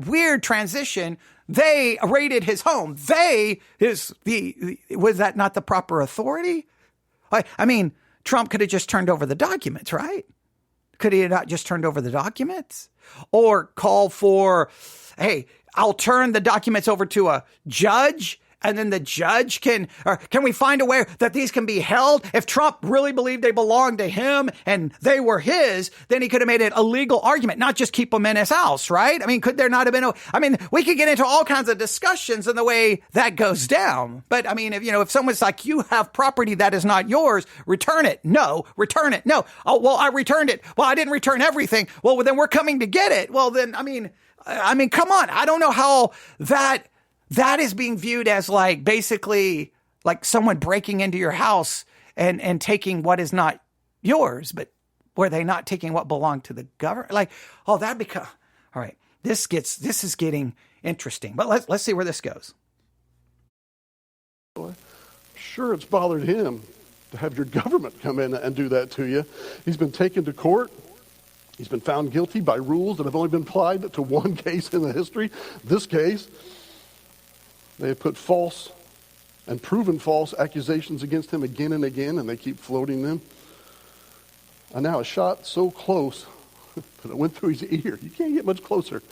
weird transition, they raided his home. Was that not the proper authority? I mean, Trump could have just turned over the documents, right? Could he have not just turned over the documents? Or call for, hey, I'll turn the documents over to a judge and then the judge can we find a way that these can be held? If Trump really believed they belonged to him and they were his, then he could have made it a legal argument, not just keep them in his house, right? I mean, could there not have been we could get into all kinds of discussions in the way that goes down. But I mean, if someone's like, you have property that is not yours, return it. No, return it. No. Oh, well, I returned it. Well, I didn't return everything. Well, then we're coming to get it. Well, then, I mean, come on. I don't know how that is being viewed as like basically like someone breaking into your house and taking what is not yours, but were they not taking what belonged to the government? Like, oh, all right. This is getting interesting, but let's see where this goes.
Sure, it's bothered him to have your government come in and do that to you. He's been taken to court. He's been found guilty by rules that have only been applied to one case in the history. This case, they have put false and proven false accusations against him again and again, and they keep floating them. And now a shot so close that it went through his ear. You can't get much closer.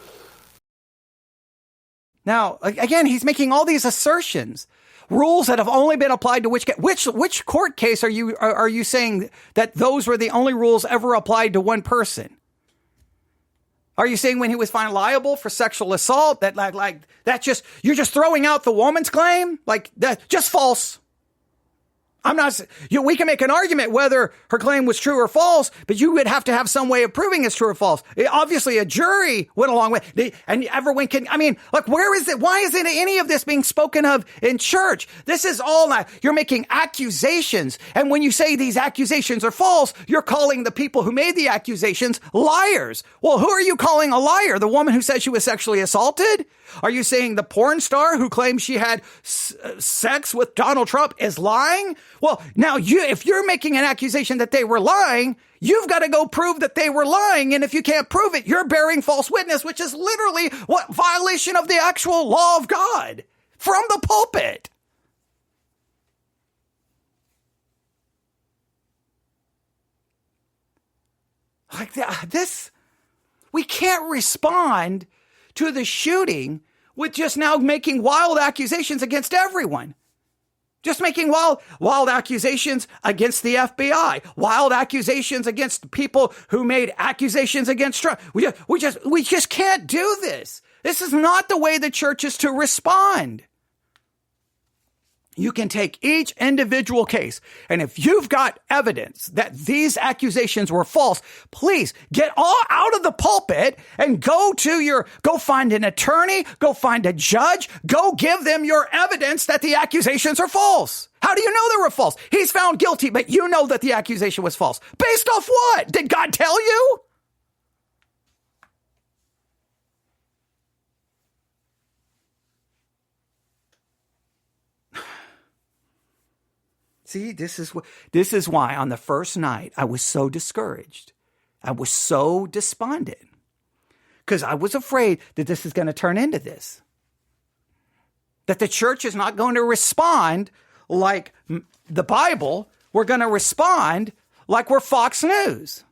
Now, again, he's making all these assertions, rules that have only been applied to which court case are you saying that those were the only rules ever applied to one person? Are you saying when he was found liable for sexual assault that like that you're just throwing out the woman's claim? Like that just false. I'm not, we can make an argument whether her claim was true or false, but you would have to have some way of proving it's true or false. Obviously, a jury went along with it, and everyone can, where is it? Why isn't any of this being spoken of in church? This is all, you're making accusations. And when you say these accusations are false, you're calling the people who made the accusations liars. Well, who are you calling a liar? The woman who said she was sexually assaulted? Are you saying the porn star who claims she had sex with Donald Trump is lying? Well, now if you're making an accusation that they were lying, you've got to go prove that they were lying. And if you can't prove it, you're bearing false witness, which is literally what violation of the actual law of God from the pulpit. Like this, we can't respond to the shooting with just now making wild accusations against everyone. Just making wild accusations against the FBI, wild accusations against people who made accusations against Trump. We just can't do this. This is not the way the church is to respond. You can take each individual case, and if you've got evidence that these accusations were false, please get all out of the pulpit and go find an attorney, go find a judge, go give them your evidence that the accusations are false. How do you know they were false? He's found guilty, but you know that the accusation was false. Based off what? Did God tell you? See, this is why on the first night I was so discouraged. I was so despondent because I was afraid that this is going to turn into this. That the church is not going to respond like the Bible. We're going to respond like we're Fox News.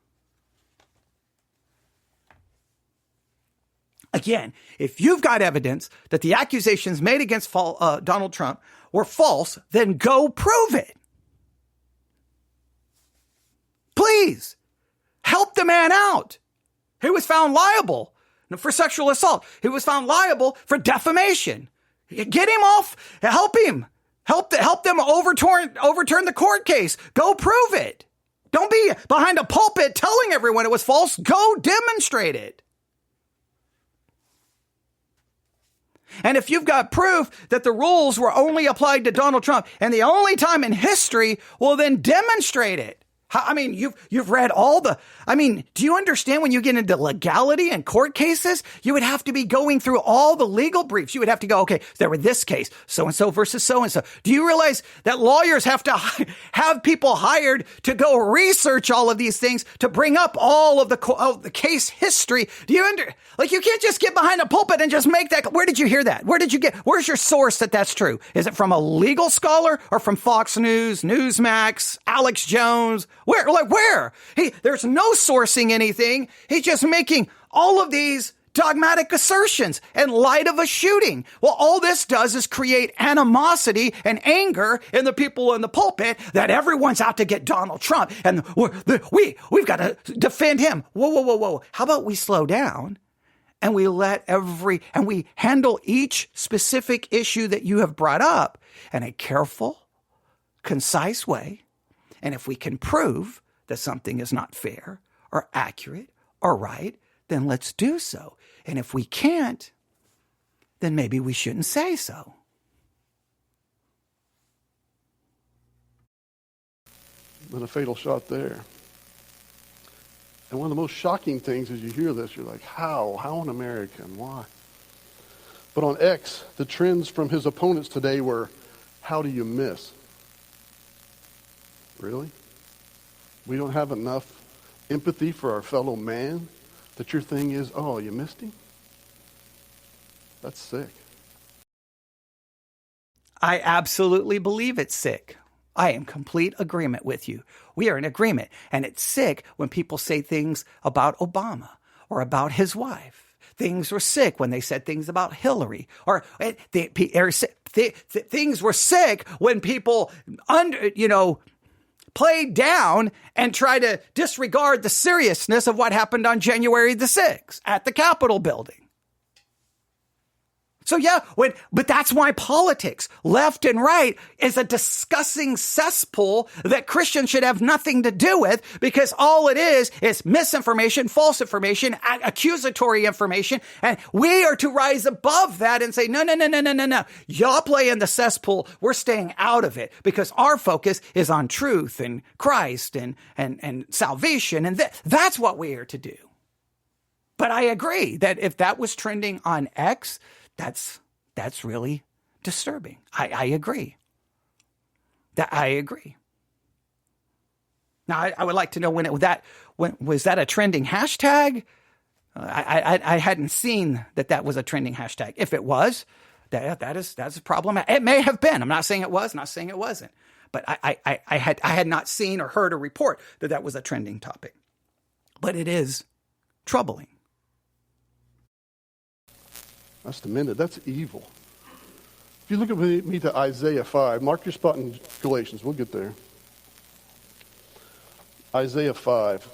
Again, if you've got evidence that the accusations made against Donald Trump were false, then go prove it. Please help the man out. He was found liable for sexual assault. He was found liable for defamation. Get him off. Help him. Help them overturn the court case. Go prove it. Don't be behind a pulpit telling everyone it was false. Go demonstrate it. And if you've got proof that the rules were only applied to Donald Trump and the only time in history, well, then demonstrate it. You've read do you understand when you get into legality and court cases, you would have to be going through all the legal briefs. You would have to go, okay, there were this case, so-and-so versus so-and-so. Do you realize that lawyers have to have people hired to go research all of these things to bring up all of the case history? You can't just get behind a pulpit and just make that. Where did you hear that? Where's your source that that's true? Is it from a legal scholar or from Fox News, Newsmax, Alex Jones? Where? There's no sourcing anything. He's just making all of these dogmatic assertions in light of a shooting. Well, all this does is create animosity and anger in the people in the pulpit that everyone's out to get Donald Trump and we've got to defend him. Whoa. How about we slow down and we we handle each specific issue that you have brought up in a careful, concise way. And if we can prove that something is not fair or accurate or right, then let's do so. And if we can't, then maybe we shouldn't say so.
Been a fatal shot there. And one of the most shocking things is you hear this, you're like, how? How an American? Why? But on X, the trends from his opponents today were, how do you miss? Really? We don't have enough empathy for our fellow man that your thing is, oh, you missed him? That's sick.
I absolutely believe it's sick. I am in complete agreement with you. We are in agreement. And it's sick when people say things about Obama or about his wife. Things were sick when they said things about Hillary. Or things were sick when people played down and tried to disregard the seriousness of what happened on January the 6th at the Capitol building. So yeah, but that's why politics, left and right, is a discussing cesspool that Christians should have nothing to do with, because all it is misinformation, false information, accusatory information. And we are to rise above that and say, no. Y'all play in the cesspool. We're staying out of it because our focus is on truth and Christ and salvation. And that's what we are to do. But I agree that if that was trending on X, that's really disturbing. I agree. I agree. Now, I would like to know when was that a trending hashtag? I hadn't seen that was a trending hashtag. If it was, that's a problem. It may have been. I'm not saying it was. Not saying it wasn't. But I had not seen or heard a report that was a trending topic. But it is troubling.
That's demented. That's evil. If you look at me to Isaiah 5, mark your spot in Galatians. We'll get there. Isaiah 5.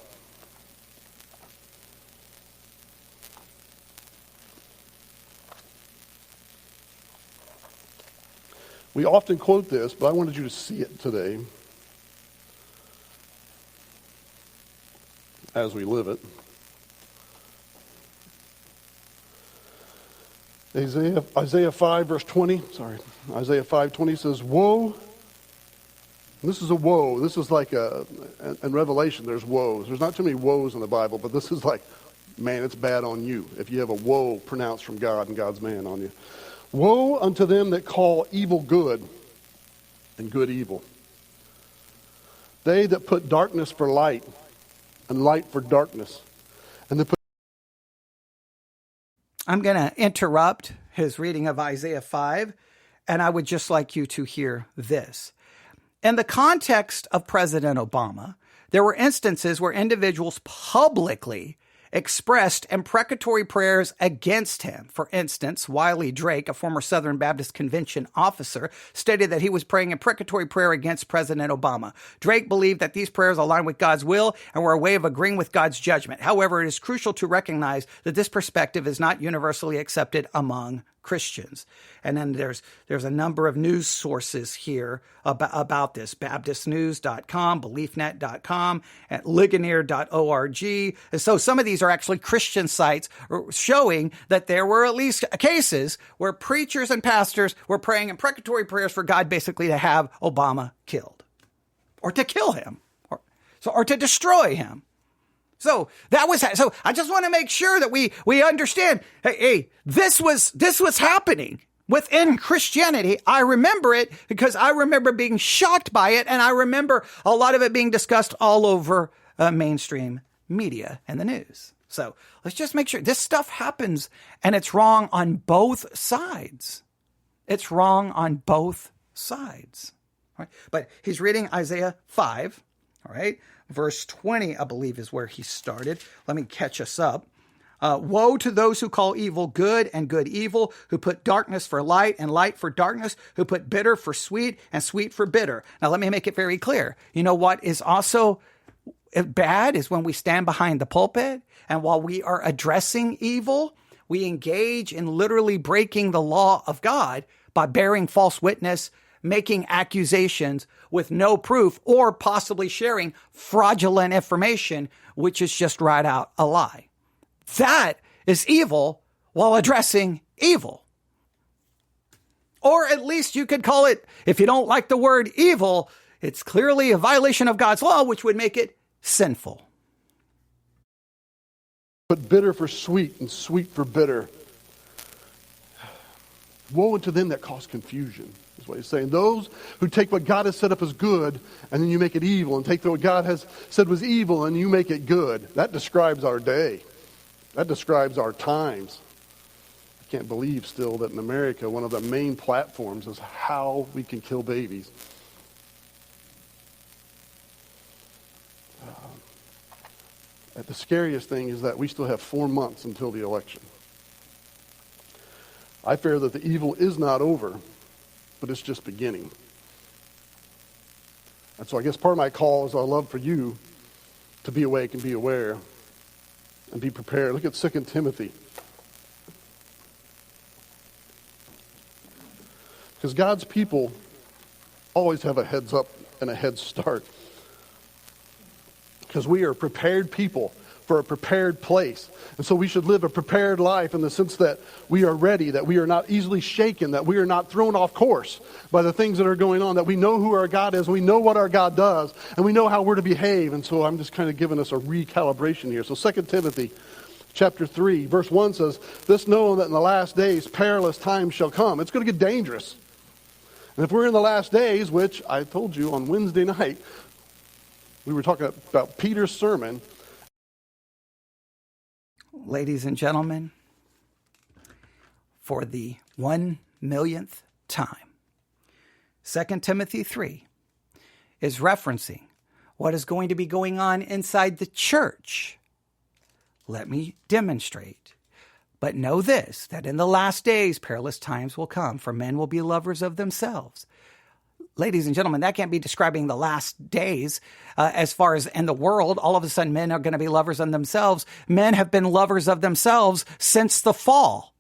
We often quote this, but I wanted you to see it today as we live it. Isaiah 5, verse 20. Isaiah 5:20 says, woe. And this is a woe. This is like in Revelation, there's woes. There's not too many woes in the Bible, but this is like, man, it's bad on you if you have a woe pronounced from God and God's man on you. Woe unto them that call evil good and good evil. They that put darkness for light and light for darkness. And they put
I'm going to interrupt his reading of Isaiah 5, and I would just like you to hear this. In the context of President Obama, there were instances where individuals publicly expressed imprecatory prayers against him. For instance, Wiley Drake, a former Southern Baptist Convention officer, stated that he was praying imprecatory prayer against President Obama. Drake believed that these prayers aligned with God's will and were a way of agreeing with God's judgment. However, it is crucial to recognize that this perspective is not universally accepted among Christians. And then there's a number of news sources here about this. BaptistNews.com, BeliefNet.com, and Ligonier.org. And so some of these are actually Christian sites showing that there were at least cases where preachers and pastors were praying imprecatory prayers for God basically to have Obama killed or to kill him or to destroy him. So I just want to make sure that we understand, hey, this was happening within Christianity. I remember it because I remember being shocked by it. And I remember a lot of it being discussed all over mainstream media and the news. So let's just make sure this stuff happens and it's wrong on both sides. It's wrong on both sides. All right? But he's reading Isaiah 5, all right? Verse 20, I believe, is where he started. Let me catch us up. Woe to those who call evil good and good evil, who put darkness for light and light for darkness, who put bitter for sweet and sweet for bitter. Now, let me make it very clear. You know what is also bad is when we stand behind the pulpit and while we are addressing evil, we engage in literally breaking the law of God by bearing false witness, making accusations with no proof, or possibly sharing fraudulent information, which is just right out a lie. That is evil while addressing evil. Or at least you could call it, if you don't like the word evil, it's clearly a violation of God's law, which would make it sinful.
But bitter for sweet and sweet for bitter. Woe unto them that cause confusion, is what he's saying. Those who take what God has set up as good, and then you make it evil, and take what God has said was evil, and you make it good. That describes our day. That describes our times. I can't believe still that in America, one of the main platforms is how we can kill babies. The scariest thing is that we still have 4 months until the election. I fear that the evil is not over, but it's just beginning. And so I guess part of my call is our love for you to be awake and be aware and be prepared. Look at 2 Timothy. Because God's people always have a heads up and a head start. Because we are prepared people for a prepared place. And so we should live a prepared life in the sense that we are ready, that we are not easily shaken, that we are not thrown off course by the things that are going on, that we know who our God is, we know what our God does, and we know how we're to behave. And so I'm just kind of giving us a recalibration here. So 2 Timothy chapter 3, verse 1 says, "This knowing that in the last days perilous times shall come." It's going to get dangerous. And if we're in the last days, which I told you on Wednesday night, we were talking about Peter's sermon.
Ladies and gentlemen, for the 1,000,000th time, 2 Timothy 3 is referencing what is going to be going on inside the church. Let me demonstrate. But know this, that in the last days perilous times will come, for men will be lovers of themselves. Ladies and gentlemen, that can't be describing the last days as far as in the world. All of a sudden, men are going to be lovers of themselves. Men have been lovers of themselves since the fall.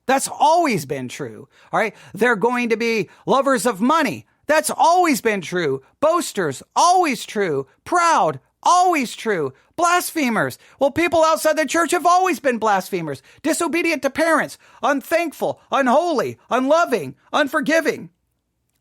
That's always been true. All right. They're going to be lovers of money. That's always been true. Boasters, always true. Proud, always true. Blasphemers. Well, people outside the church have always been blasphemers. Disobedient to parents, unthankful, unholy, unloving, unforgiving.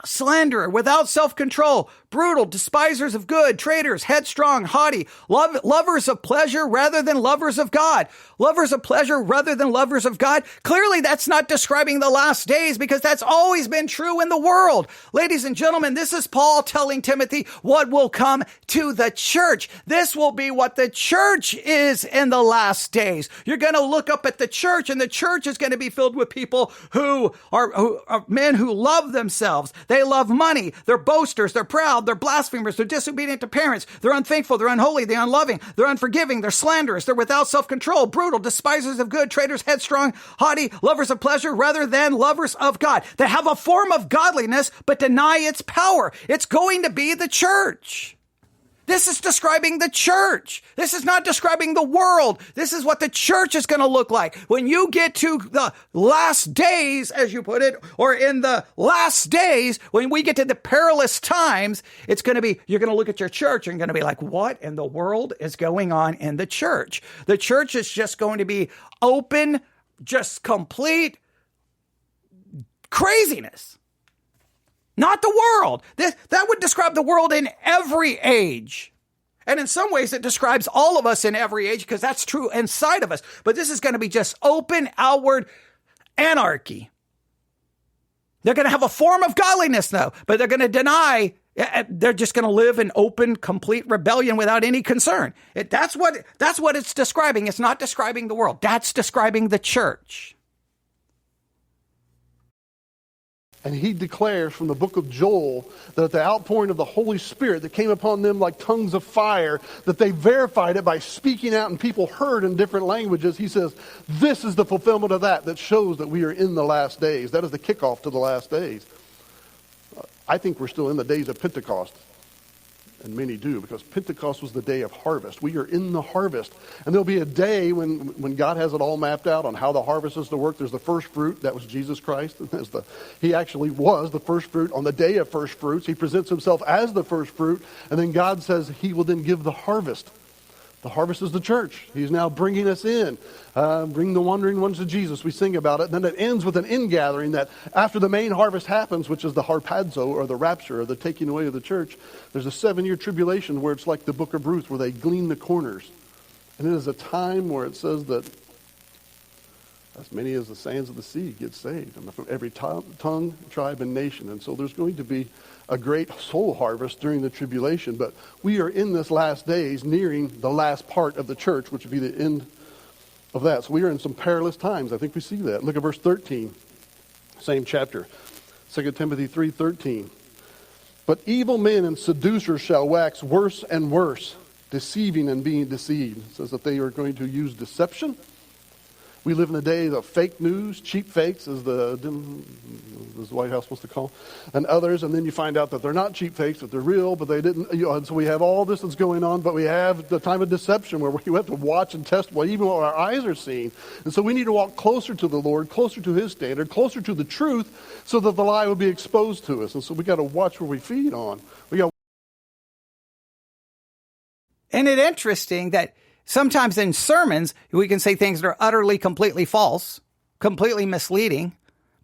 Slanderer, without self-control, brutal, despisers of good, traitors, headstrong, haughty, lovers of pleasure rather than lovers of God. Lovers of pleasure rather than lovers of God. Clearly, that's not describing the last days because that's always been true in the world. Ladies and gentlemen, this is Paul telling Timothy what will come to the church. This will be what the church is in the last days. You're going to look up at the church, and the church is going to be filled with people who are men who love themselves. They love money. They're boasters. They're proud. They're blasphemers. They're disobedient to parents. They're unthankful. They're unholy. They're unloving. They're unforgiving. They're slanderous. They're without self-control, brutal, despisers of good, traitors, headstrong, haughty, lovers of pleasure rather than lovers of God. They have a form of godliness, but deny its power. It's going to be the church. This is describing the church. This is not describing the world. This is what the church is going to look like. When you get to the last days, as you put it, or in the last days, when we get to the perilous times, it's going to be, you're going to look at your church and you're going to be like, what in the world is going on in the church? The church is just going to be open, just complete craziness. Not the world. That would describe the world in every age. And in some ways, it describes all of us in every age because that's true inside of us. But this is going to be just open, outward anarchy. They're going to have a form of godliness, though, but they're going to deny. They're just going to live in open, complete rebellion without any concern. That's what it's describing. It's not describing the world. That's describing the church.
And he declares from the book of Joel that at the outpouring of the Holy Spirit that came upon them like tongues of fire, that they verified it by speaking out and people heard in different languages. He says, this is the fulfillment of that shows that we are in the last days. That is the kickoff to the last days. I think we're still in the days of Pentecost. And many do, because Pentecost was the day of harvest. We are in the harvest. And there'll be a day when God has it all mapped out on how the harvest is to work. There's the first fruit. That was Jesus Christ. He actually was the first fruit on the day of first fruits. He presents himself as the first fruit. And then God says he will then give the harvest. The harvest is the church. He's now bringing us in. Bring the wandering ones to Jesus. We sing about it. Then it ends with an ingathering that after the main harvest happens, which is the harpazo or the rapture or the taking away of the church, there's a 7-year tribulation where it's like the book of Ruth where they glean the corners. And it is a time where it says that as many as the sands of the sea get saved. And from every tongue, tribe, and nation. And so there's going to be a great soul harvest during the tribulation. But we are in this last days nearing the last part of the church, which would be the end of that. So we are in some perilous times. I think we see that. Look at verse 13. Same chapter. 2 Timothy 3:13. But evil men and seducers shall wax worse and worse, deceiving and being deceived. It says that they are going to use deception. We live in a day of fake news, cheap fakes, as the White House wants to call, and others. And then you find out that they're not cheap fakes, that they're real, but they didn't. And so we have all this that's going on, but we have the time of deception where we have to watch and test even what our eyes are seeing. And so we need to walk closer to the Lord, closer to his standard, closer to the truth, so that the lie will be exposed to us. And so we got to watch where we feed on.
Isn't it interesting that sometimes in sermons, we can say things that are utterly, completely false, completely misleading,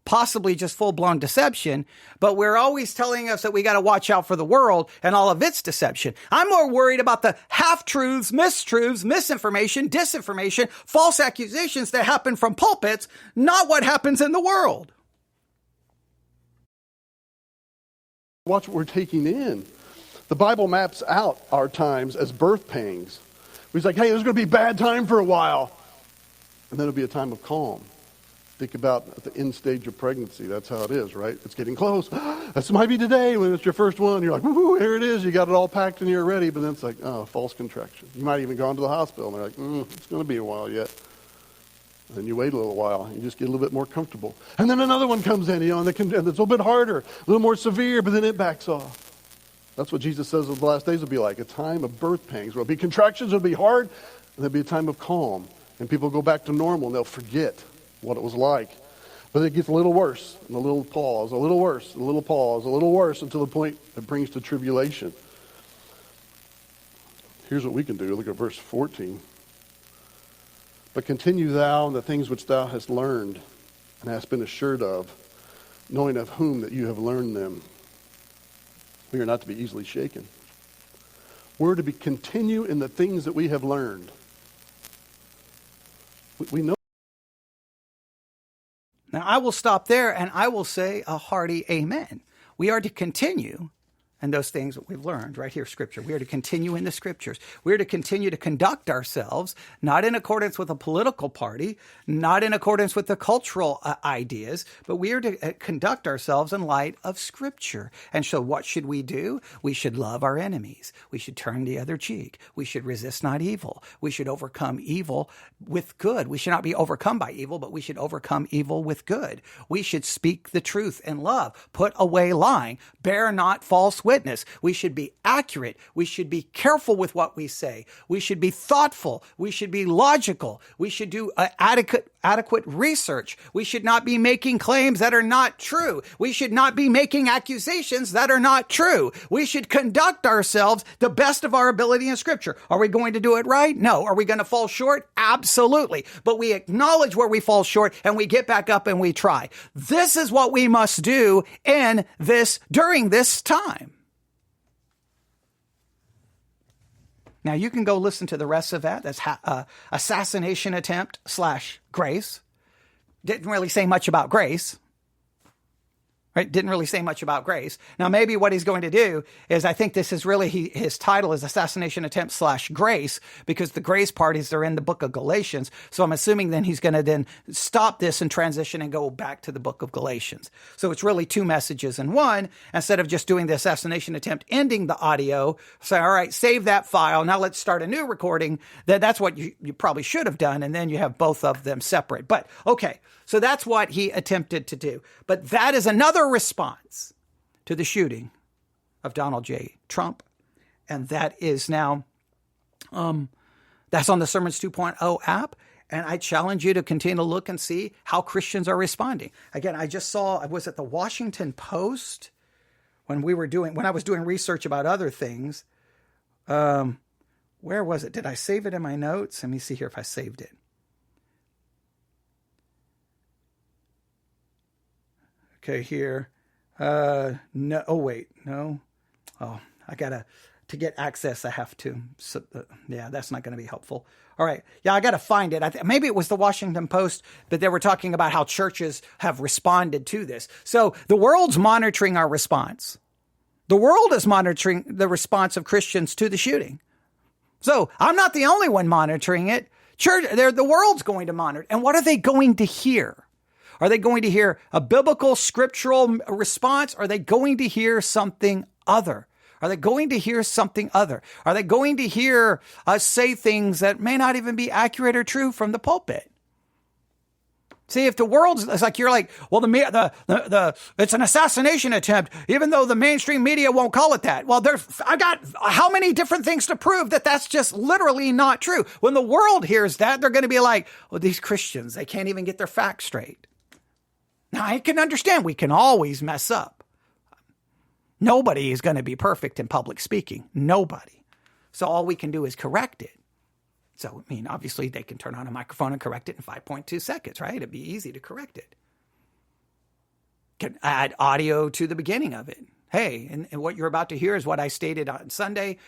possibly just full-blown deception, but we're always telling us that we got to watch out for the world and all of its deception. I'm more worried about the half-truths, mistruths, misinformation, disinformation, false accusations that happen from pulpits, not what happens in the world.
Watch what we're taking in. The Bible maps out our times as birth pangs. He's like, hey, there's going to be a bad time for a while. And then it'll be a time of calm. Think about the end stage of pregnancy. That's how it is, right? It's getting close. This might be today when it's your first one. You're like, woohoo, here it is. You got it all packed and you're ready. But then it's like, oh, false contraction. You might even gone to the hospital. And they're like, it's going to be a while yet. And then you wait a little while. You just get a little bit more comfortable. And then another one comes in, and it's a little bit harder, a little more severe, but then it backs off. That's what Jesus says the last days will be like, a time of birth pangs. There'll be contractions, it'll be hard, and there'll be a time of calm. And people go back to normal, and they'll forget what it was like. But it gets a little worse, and a little pause, a little worse, a little pause, a little worse, until the point it brings to tribulation. Here's what we can do. Look at verse 14. But continue thou in the things which thou hast learned, and hast been assured of, knowing of whom that you have learned them. We are not to be easily shaken. We're to continue in the things that we have learned. We know.
Now, I will stop there and I will say a hearty amen. We are to continue in those things that we've learned right here, Scripture. We are to continue in the Scriptures. We are to continue to conduct ourselves, not in accordance with a political party, not in accordance with the cultural ideas, but we are to conduct ourselves in light of Scripture. And so what should we do? We should love our enemies. We should turn the other cheek. We should resist not evil. We should overcome evil with good. We should not be overcome by evil, but we should overcome evil with good. We should speak the truth in love. Put away lying. Bear not false witness. We should be accurate. We should be careful with what we say. We should be thoughtful. We should be logical. We should do adequate research. We should not be making claims that are not true. We should not be making accusations that are not true. We should conduct ourselves the best of our ability in Scripture. Are we going to do it right? No. Are we going to fall short? Absolutely. But we acknowledge where we fall short and we get back up and we try. This is what we must do during this time. Now, you can go listen to the rest of that. That's assassination attempt / grace. Didn't really say much about grace. Right? Didn't really say much about grace. Now, maybe what he's going to do is, I think this is really, his title is Assassination Attempt / Grace, because the grace parties are in the book of Galatians. So I'm assuming then he's going to then stop this and transition and go back to the book of Galatians. So it's really two messages in one, instead of just doing the assassination attempt, ending the audio, say, all right, save that file. Now let's start a new recording. That's what you probably should have done. And then you have both of them separate. But okay. So that's what he attempted to do. But that is another response to the shooting of Donald J. Trump. And that is now, that's on the Sermons 2.0 app. And I challenge you to continue to look and see how Christians are responding. Again, I just saw, I was at the Washington Post when I was doing research about other things. Where was it? Did I save it in my notes? Let me see here if I saved it. Okay, here. No. Oh, wait. No. Oh, to get access, I have to. So, yeah, that's not going to be helpful. All right. Yeah, I got to find it. Maybe it was the Washington Post, but they were talking about how churches have responded to this. So the world's monitoring our response. The world is monitoring the response of Christians to the shooting. So I'm not the only one monitoring it. The world's going to monitor. And what are they going to hear? Are they going to hear a biblical, scriptural response? Are they going to hear something other? Are they going to hear something other? Are they going to hear us say things that may not even be accurate or true from the pulpit? See, if the world's, it's like, you're like, well, it's an assassination attempt, even though the mainstream media won't call it that. Well, I got how many different things to prove that that's just literally not true. When the world hears that, they're going to be like, well, these Christians, they can't even get their facts straight. Now, I can understand we can always mess up. Nobody is going to be perfect in public speaking. Nobody. So all we can do is correct it. So, I mean, obviously they can turn on a microphone and correct it in 5.2 seconds, right? It'd be easy to correct it. Can add audio to the beginning of it. Hey, and what you're about to hear is what I stated on Sunday.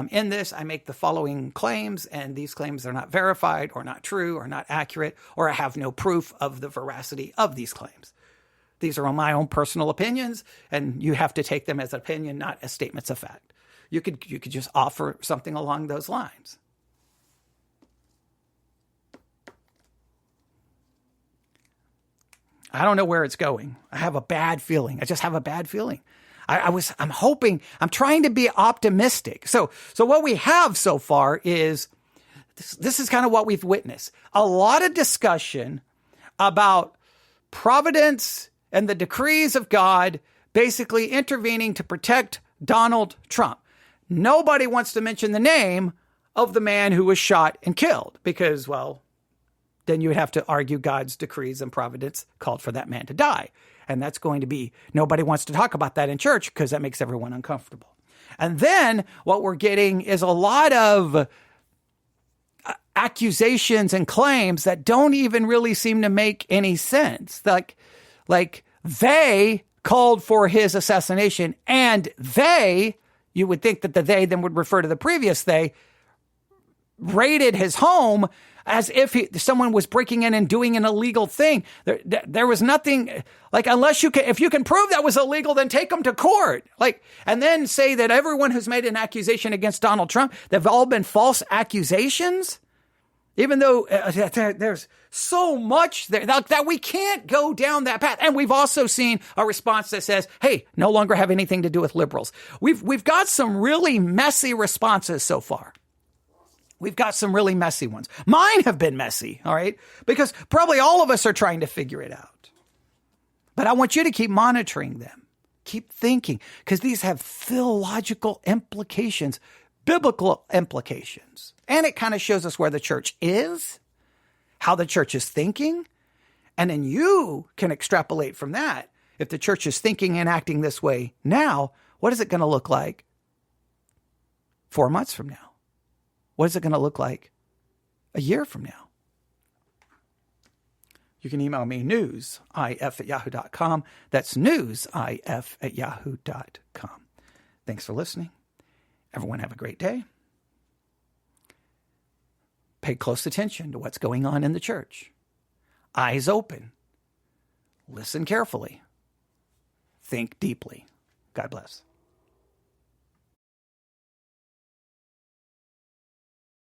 In this, I make the following claims, and these claims are not verified or not true or not accurate, or I have no proof of the veracity of these claims. These are my own personal opinions, and you have to take them as an opinion, not as statements of fact. You could just offer something along those lines. I don't know where it's going. I have a bad feeling. I just have a bad feeling. I'm hoping, I'm trying to be optimistic. So what we have so far is, this is kind of what we've witnessed. A lot of discussion about providence and the decrees of God basically intervening to protect Donald Trump. Nobody wants to mention the name of the man who was shot and killed because, well, then you would have to argue God's decrees and providence called for that man to die. And that's going to be, nobody wants to talk about that in church because that makes everyone uncomfortable. And then what we're getting is a lot of accusations and claims that don't even really seem to make any sense. Like they called for his assassination, and you would think that the they then would refer to the previous they, raided his home as if someone was breaking in and doing an illegal thing. There was nothing, like, if you can prove that was illegal, then take them to court. And then say that everyone who's made an accusation against Donald Trump, they've all been false accusations. Even though there's so much there that we can't go down that path. And we've also seen a response that says, hey, no longer have anything to do with liberals. We've got some really messy responses so far. We've got some really messy ones. Mine have been messy, all right? Because probably all of us are trying to figure it out. But I want you to keep monitoring them. Keep thinking, because these have theological implications, biblical implications. And it kind of shows us where the church is, how the church is thinking. And then you can extrapolate from that. If the church is thinking and acting this way now, what is it going to look like 4 months from now? What is it going to look like a year from now? You can email me newsif@yahoo.com. That's newsif@yahoo.com. Thanks for listening. Everyone have a great day. Pay close attention to what's going on in the church. Eyes open. Listen carefully. think deeply. God bless.